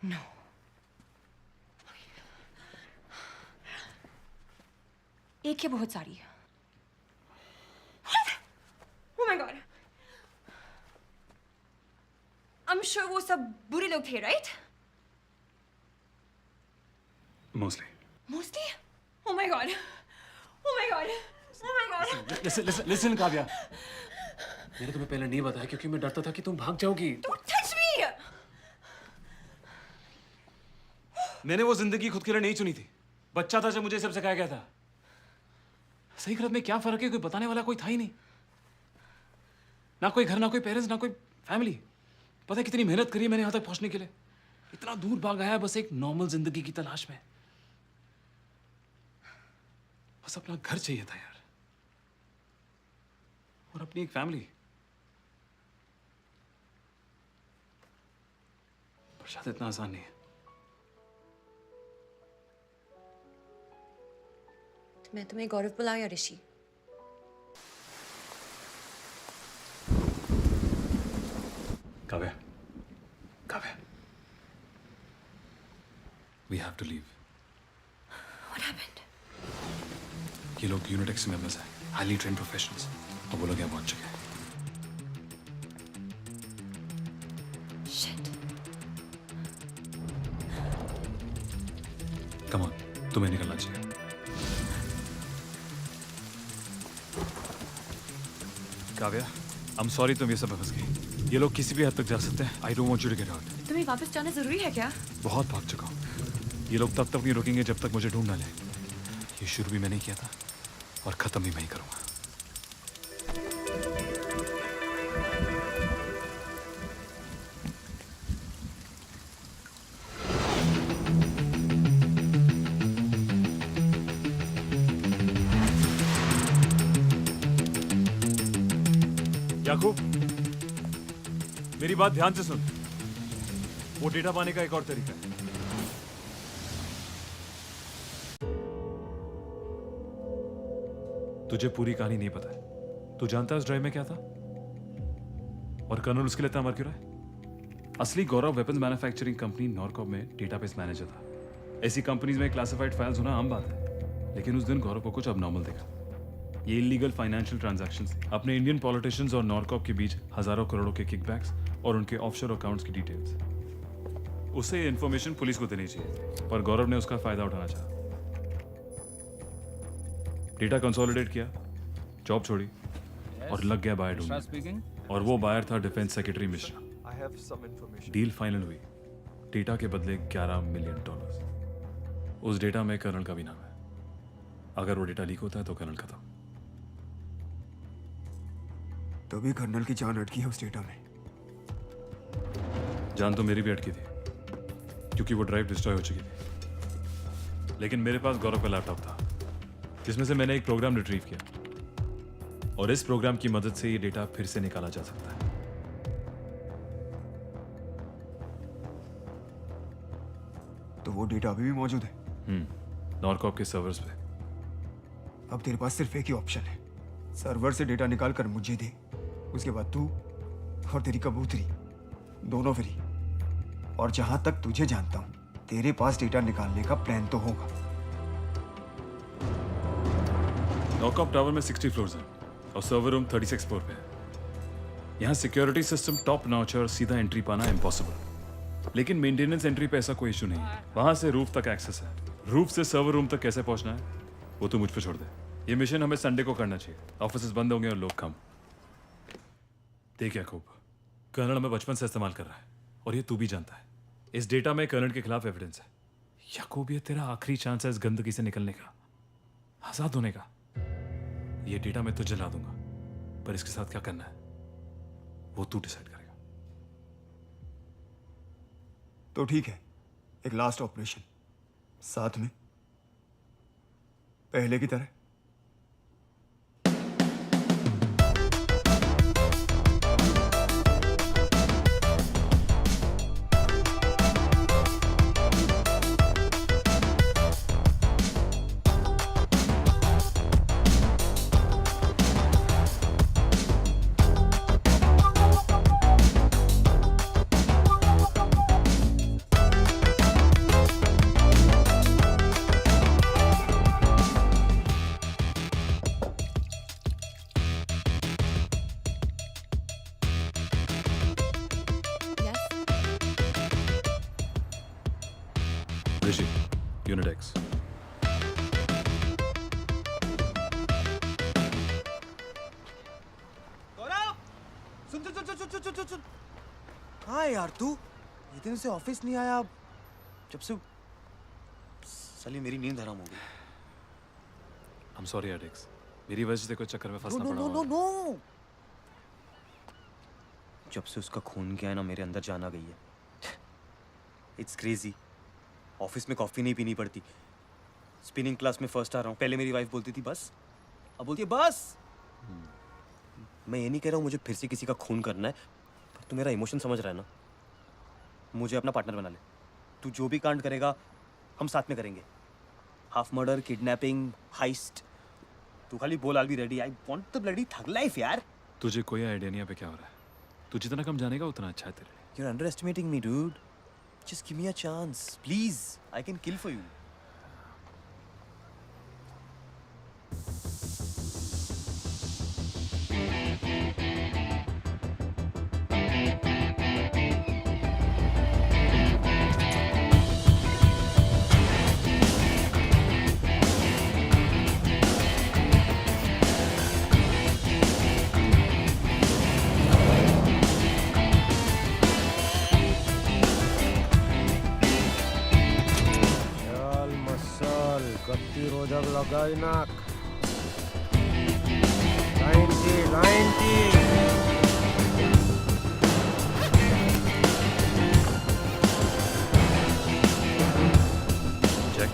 No. एक या बहुत सारी? What? Oh my God. I'm sure वो सब बुरे लोग थे, right? Mostly. Mostly? Oh my God. Oh my God. Oh my God. Listen, Kavya. मैंने तुम्हें पहले नहीं बताया क्योंकि मैं डरता था कि तुम भाग जाओगी। Don't touch me. मैंने वो जिंदगी खुद के लिए नहीं चुनी थी। बच्चा था जब मुझे सब सिखाया गया था। सही गलत में क्या फर्क है, कोई बताने वाला कोई था ही नहीं। ना कोई घर, ना कोई पेरेंट्स, ना कोई फैमिली। पता है कितनी मेहनत करी है मैंने यहाँ तक पहुंचने के लिए। इतना दूर भाग आया बस एक नॉर्मल जिंदगी की तलाश में। बस अपना घर चाहिए था यार, और अपनी एक फैमिली। पर शायद इतना आसान नहीं है। मैं तुम्हें गौरव बुलाऊं या ऋषि? Kavya, Kavya, we have to leave. What happened? ये लोग यूनिटेक्स मेंबर्स हैं, हाईली ट्रेन प्रोफेशनल्स, और वो लोग यहाँ पहुंच चुके हैं। Shit. Come on, तुम्हें निकलना चाहिए। काव्या, I'm sorry तुम ये सब में फंस गई। ये लोग किसी भी हद तक जा सकते हैं। I don't want you to get out. तुम्हें वापस जाना जरूरी है क्या? बहुत भाग चुका हूँ। ये लोग तब तक नहीं रुकेंगे जब तक मुझे ढूंढ ना ले। ये शुरू भी मैंने किया था और खत्म भी मैं ही करूंगा। याकूब, मेरी बात ध्यान से सुन। वो डेटा पाने का एक और तरीका है। तुझे पूरी कहानी नहीं पता है। तू जानता है उस ड्राइव में क्या था? और कर्नल उसके लिए इतना मर क्यों रहा है? असली गौरव वेपन्स मैन्युफैक्चरिंग कंपनी नॉरकॉप में डेटाबेस मैनेजर था। ऐसी कंपनीज में क्लासिफाइड फाइल्स होना आम बात है, लेकिन उस दिन गौरव को कुछ अबनॉर्मल दिखा। ये इलीगल फाइनेंशियल ट्रांजैक्शंस थे। अपने इंडियन पॉलिटिशियंस और नॉरकॉप के बीच हजारों करोड़ों के किकबैक्स और उनके ऑफशोर अकाउंट्स की डिटेल्स। उसे ये इन्फॉर्मेशन पुलिस को देनी चाहिए, पर गौरव ने उसका फायदा उठाना चाहा। डेटा कंसोलिडेट किया, जॉब छोड़ी और लग गया बायर ढूंढने। और वो बायर था defence secretary Mishra. Deal final हुई, डेटा के बदले $11 मिलियन। उस डेटा में कर्नल का भी नाम है। अगर वो डेटा लीक होता है तो कर्नल खत्म। तो भी कर्नल की जान अटकी है उस डेटा में। जान तो मेरी भी अटकी थी, क्योंकि वो ड्राइव डिस्ट्रॉय हो चुकी थी। लेकिन मेरे पास गौरव का लैपटॉप था, जिसमें से मैंने एक प्रोग्राम रिट्रीव किया, और इस प्रोग्राम की मदद से ये डेटा फिर से निकाला जा सकता है। तो वो डेटा अभी भी मौजूद है? नॉरकॉप के सर्वर्स पे। अब तेरे पास सिर्फ एक ही ऑप्शन है, सर्वर से डेटा निकाल कर मुझे दे। उसके बाद तू और तेरी कबूतरी दोनों फ्री। और जहां तक तुझे जानता हूं, तेरे पास डेटा निकालने का प्लान तो होगा। नॉरकॉप टावर में 60 फ्लोर्स हैं और सर्वर रूम 36 फ्लोर पे है। यहाँ सिक्योरिटी सिस्टम टॉप नॉच है और सीधा एंट्री पाना इम्पॉसिबल। लेकिन मेंटेनेंस एंट्री पे ऐसा कोई इशू नहीं है। वहां से रूफ तक एक्सेस है। रूफ से सर्वर रूम तक कैसे पहुंचना है वो तो मुझ पे छोड़ दे। ये मिशन हमें संडे को करना चाहिए। ऑफिसेस बंद होंगे और लोग कम। देख याकूब, कर्नल हमें बचपन से इस्तेमाल कर रहा है, और ये तू भी जानता है। इस डेटा में कर्नल के खिलाफ एविडेंस है। याकूब, ये तेरा आखिरी चांस है इस गंदगी से निकलने का, आजाद होने का। ये डेटा मैं तुझे ला दूंगा, पर इसके साथ क्या करना है वो तू डिसाइड करेगा। तो ठीक है, एक लास्ट ऑपरेशन साथ में, पहले की तरह। ऋषि, यूनिट एक्स। सुन सुन सुन सुन सुन सुन सुन सुन। हाँ यार तू ये दिन से ऑफिस नहीं आया जब से। साली मेरी नींद हराम हो गई। I'm sorry Adex, मेरी वजह से कोई चक्कर में फंसना पड़ा। No no. जब से उसका खून गया है ना मेरे अंदर जान आ गई है। It's crazy. ऑफिस में कॉफी नहीं पीनी पड़ती। स्पिनिंग क्लास में फर्स्ट आ रहा हूँ। पहले मेरी वाइफ बोलती थी बस, अब बोलती है बस। मैं ये नहीं कह रहा हूँ मुझे फिर से किसी का खून करना है, पर तू मेरा इमोशन समझ रहा है ना। मुझे अपना पार्टनर बना ले। तू जो भी कांड करेगा हम साथ में करेंगे। Half murder, kidnapping, heist. तू खाली बोल, I be ready. I want the bloody thug life यार। तुझे कोई आइडिया नहीं है पे क्या हो रहा है। तू जितना कम जानेगा उतना अच्छा है तेरे लिए। You're underestimating me, dude. Just give me a chance, please. I can kill for you. चल मसल गत्ती रोजक लगाई नाक। लाइन की check.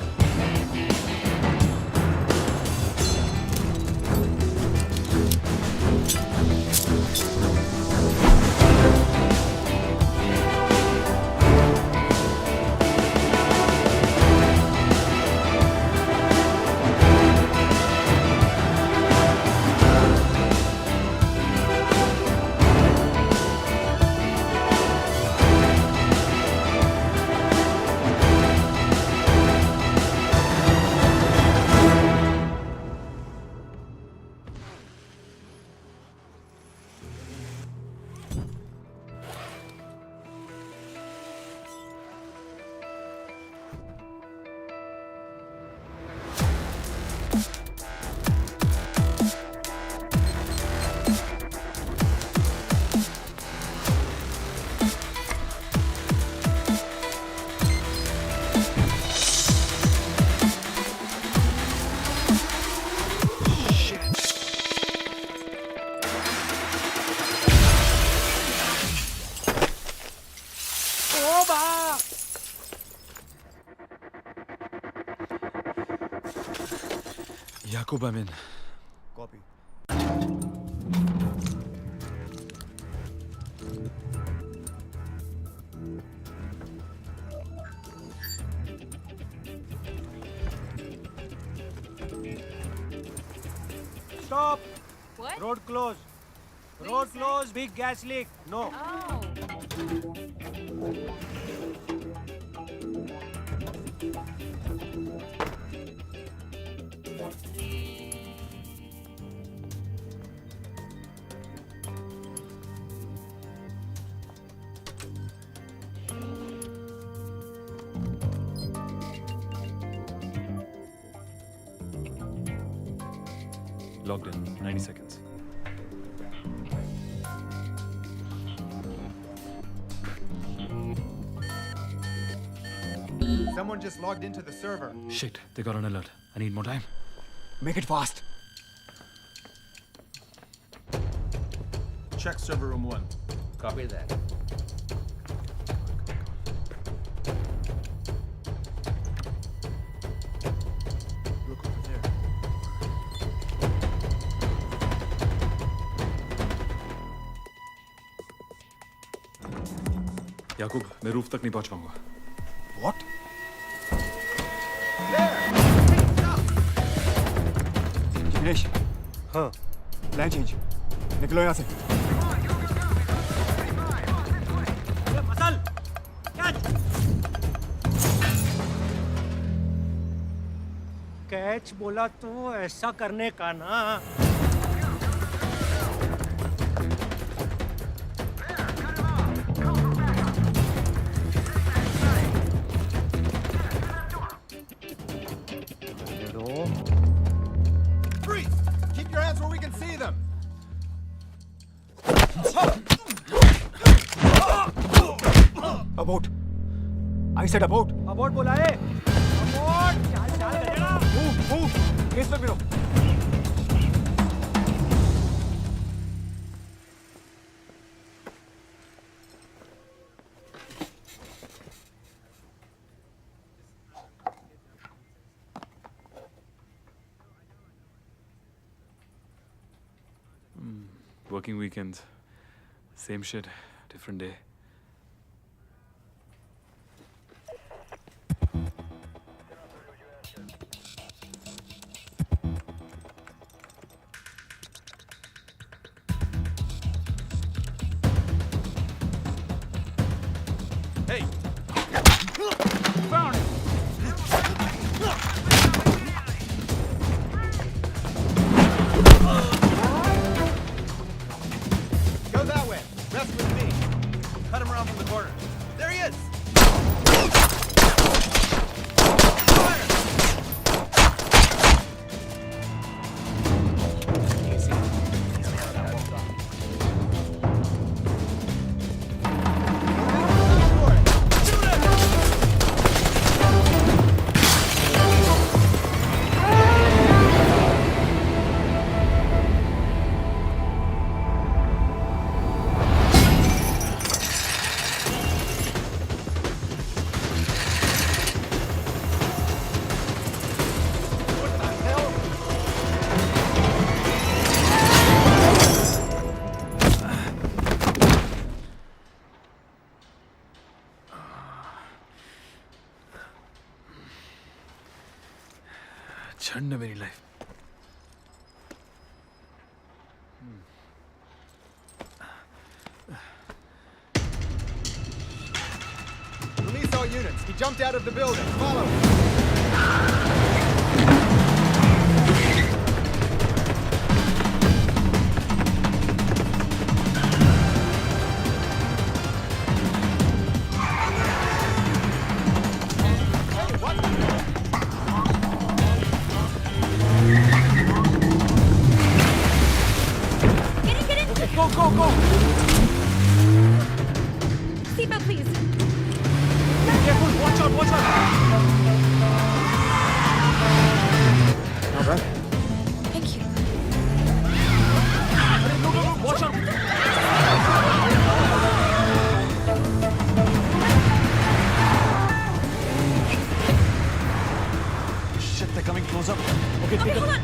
Yakub, I'm in. Copy. Stop. What? Road closed. Road closed. Big gas leak. No. Logged in. 90 seconds. Someone just logged into the server. Shit, they got an alert. I need more time. Make it fast. Check server room 1. Copy that. Look over there. याकूब, मैं roof तक नहीं पहुंच पाऊंगा। What? Jignesh. हाँ। Plan change. निकलो यहाँ से। Muscle catch बोला तो ऐसा करने का ना। Abort. I said abort. अबॉर्ड बोला है। अबॉर्ड। चाल चाल गधेड़ा। Move. केस पे गिरो. Working weekends. Same shit, different day. Hey! Found him! Go that way. Rest with me. Cut him around from the corner. There he is. छंड मेरी life. Release all units. He jumped out of the building. Follow him. Go, go, go! Seatbelt, please. Careful, watch out, watch out! All right. Thank you. Go, go, go, watch out! Shit, they're coming close up. Okay, take Hold it. on.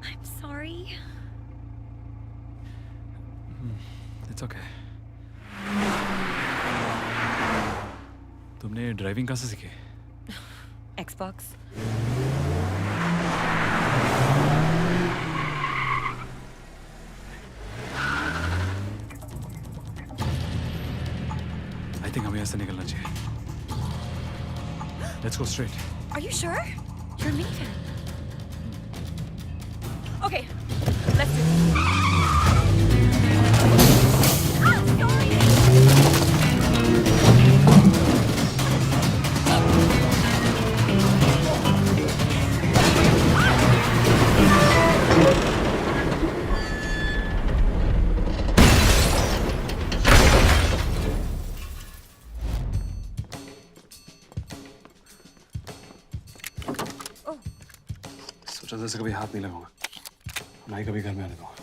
I'm sorry. It's okay. तुमने driving कहाँ से सीखी? Xbox. I think हमें यहाँ से निकलना चाहिए. Let's go straight. Are you sure? You're a minivan. Okay, let's do it. Ah, sorry. सोचा था से कभी हाथ नहीं लगाऊंगा. ना ही कभी घर में आने दूंगा.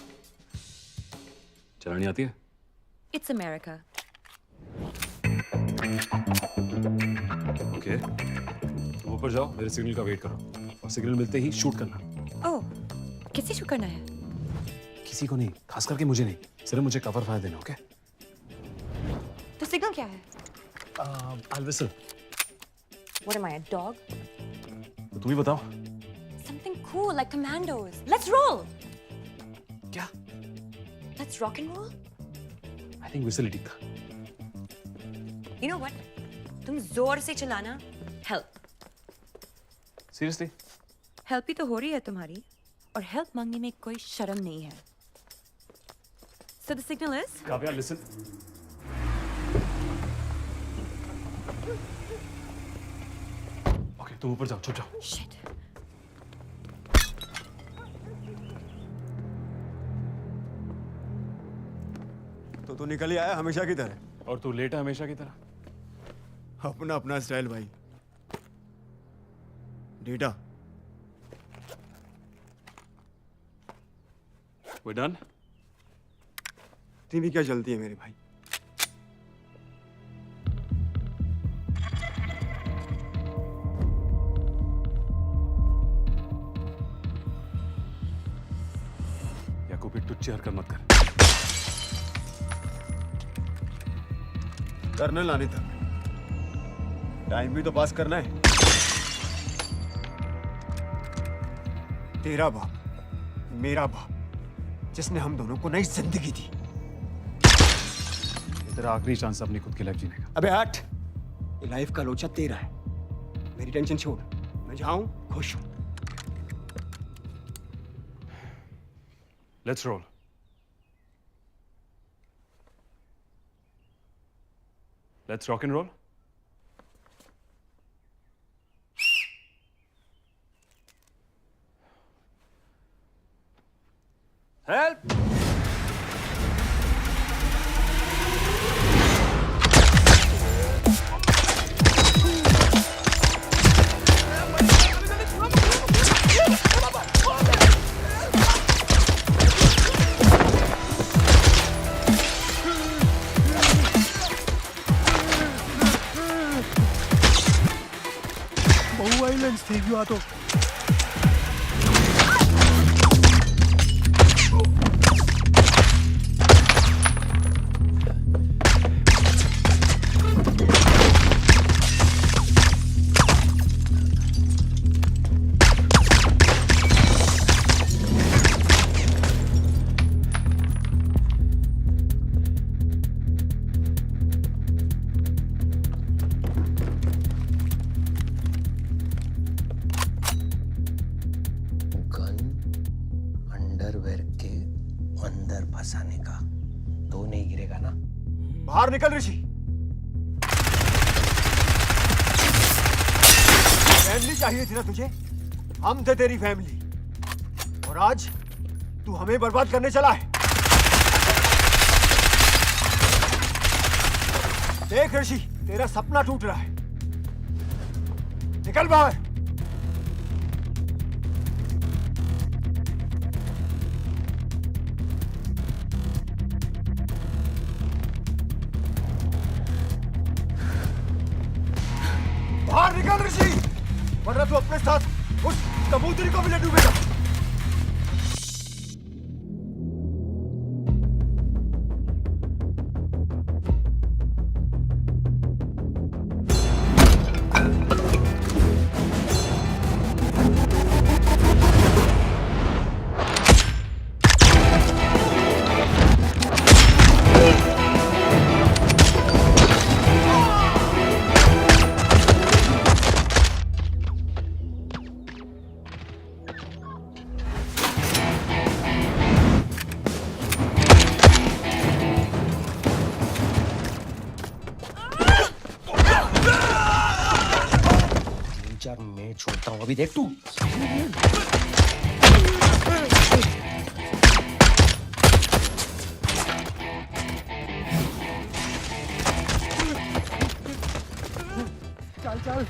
चलानी आती है? It's America. ओके. ऊपर जाओ, मेरे सिग्नल का वेट करो. और सिग्नल मिलते ही शूट करना. Oh, किससे शूट करना है? किसी को नहीं, खास करके मुझे नहीं. सिर्फ मुझे कवर फायर देना, ओके? तो सिग्नल क्या है? I'll whistle. What am I, a dog? तो तुम ही बताओ. Something cool like commandos. Let's roll. क्या? Let's rock and roll. I think whistle ही ठीक था. You know what? तुम जोर से चलाना. Help. Seriously? Help ही तो हो रही है तुम्हारी. और help मांगने में कोई शर्म नहीं है. So the signal is? Kavya, listen. तुम ऊपर जाओ, छुप जाओ। Shit. तो निकल ही आया हमेशा की तरह। और तू लेटा हमेशा की तरह। अपना अपना स्टाइल भाई। Data We done? इतनी भी क्या जल्दी है मेरे भाई? याकूब, एक टुच्ची हरकत मत कर। कर्नल आने तक टाइम भी तो पास करना है। तेरा बाप, मेरा बाप, जिसने हम दोनों को नई जिंदगी दी। ये तेरा आखिरी चांस अपनी खुद की लाइफ जीने का। अबे हट, ये लाइफ का लोचा तेरा है, मेरी टेंशन छोड़। मैं जाऊं खुश हूं। Let's roll. Let's rock and roll. Help! बहु आइलैंड्स थे क्यों तो अंडरवेयर के अंदर फंसाने का तो नहीं गिरेगा ना? बाहर निकल ऋषि। फैमिली चाहिए थी ना तुझे? हम थे तेरी फैमिली, और आज तू हमें बर्बाद करने चला है। देख ऋषि, तेरा सपना टूट रहा है। निकल बाहर। बाहर निकल ऋषि, वरना तू अपने साथ उस कबूतरी को भी ले डूबेगा। मैं छोड़ता हूँ, अभी देख तू। चल चल।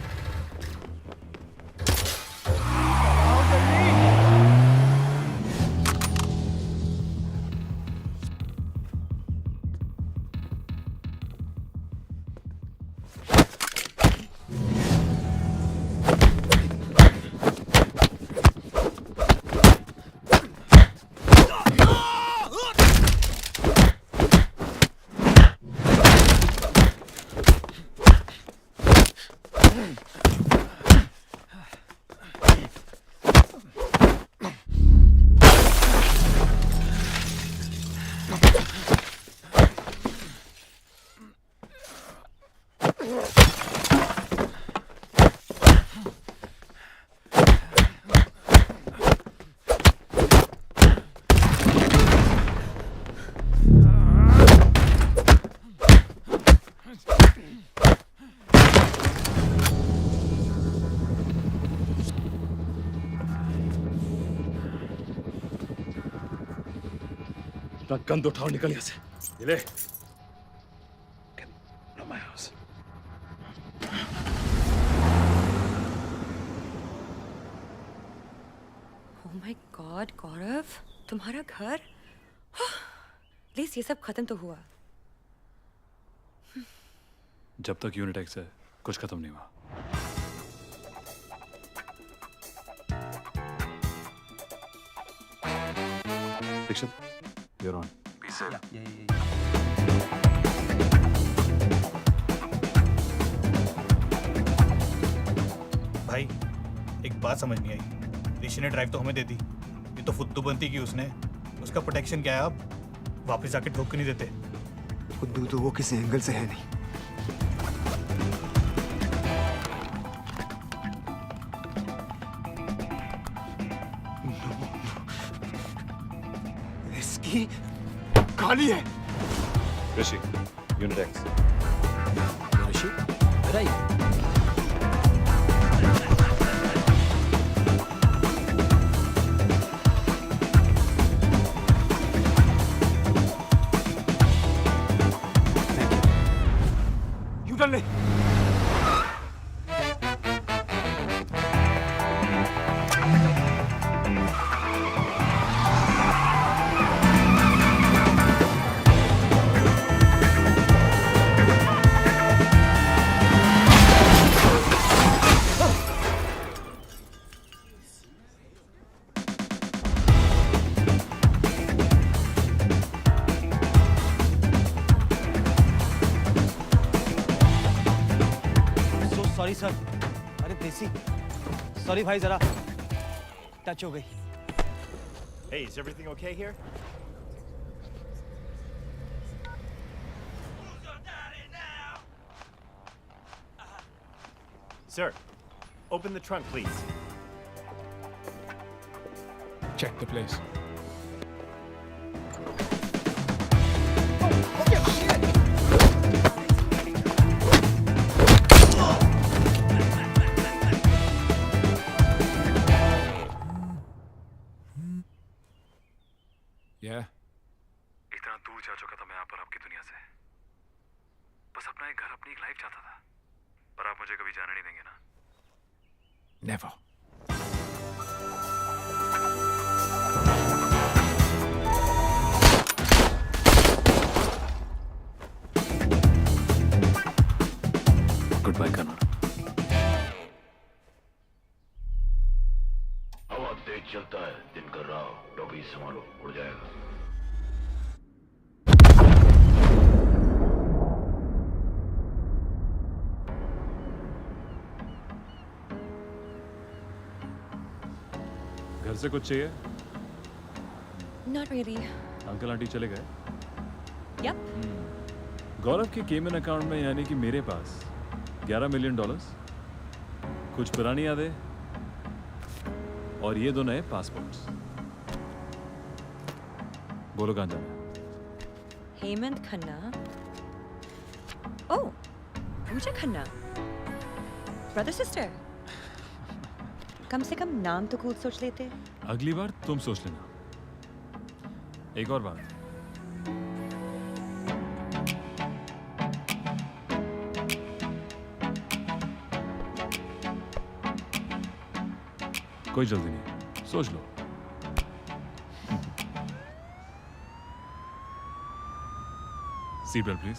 अपना गंद उठाओ, निकल यहाँ से। ये ले। Get out of my house. Oh my God, गौरव, तुम्हारा घर? प्लीज ये सब खत्म तो हुआ। जब तक यूनिटेक्स है कुछ खत्म नहीं हुआ। Dixit, you're on. भाई एक बात समझ नहीं आई, ऋषि ने ड्राइव तो हमें दे दी, ये तो फुद्दू बनती की उसने, उसका प्रोटेक्शन क्या है? आप वापस जाके ठोक नहीं देते? खुद्दू तो वो किसी एंगल से है नहीं। इसकी खाली है। ऋषि, यूनिटेक्स। ऋषि, इधर आइए। चल ले। सॉरी सर, अरे देसी, सॉरी भाई, जरा टच हो गई। Hey, is everything okay here? Sir, open the trunk, please. Check the place. Yeah. इतना दूर जा चुका था मैं यहाँ पर आपकी दुनिया से। बस अपना एक घर, अपनी एक लाइफ चाहता था। पर आप मुझे कभी जाने नहीं देंगे ना? Never. Goodbye, Kanar. हवा तेज चलता है, दिन कर रहा हो, टोपी संभालो, उड़ जाएगा। घर से कुछ चाहिए? Not really. अंकल आंटी चले गए? Yep. गौरव के केमन अकाउंट में, यानी कि मेरे पास $11 मिलियन, कुछ पुरानी यादें और ये दो नए पासपोर्ट्स। बोलो कहाँ जाना है? Hemant Khanna. Oh, Pooja Khanna. Brother sister. कम से कम नाम तो खुद सोच लेते। अगली बार तुम सोच लेना। एक और बात, कोई जल्दी नहीं, सोच लो। Seat belt please.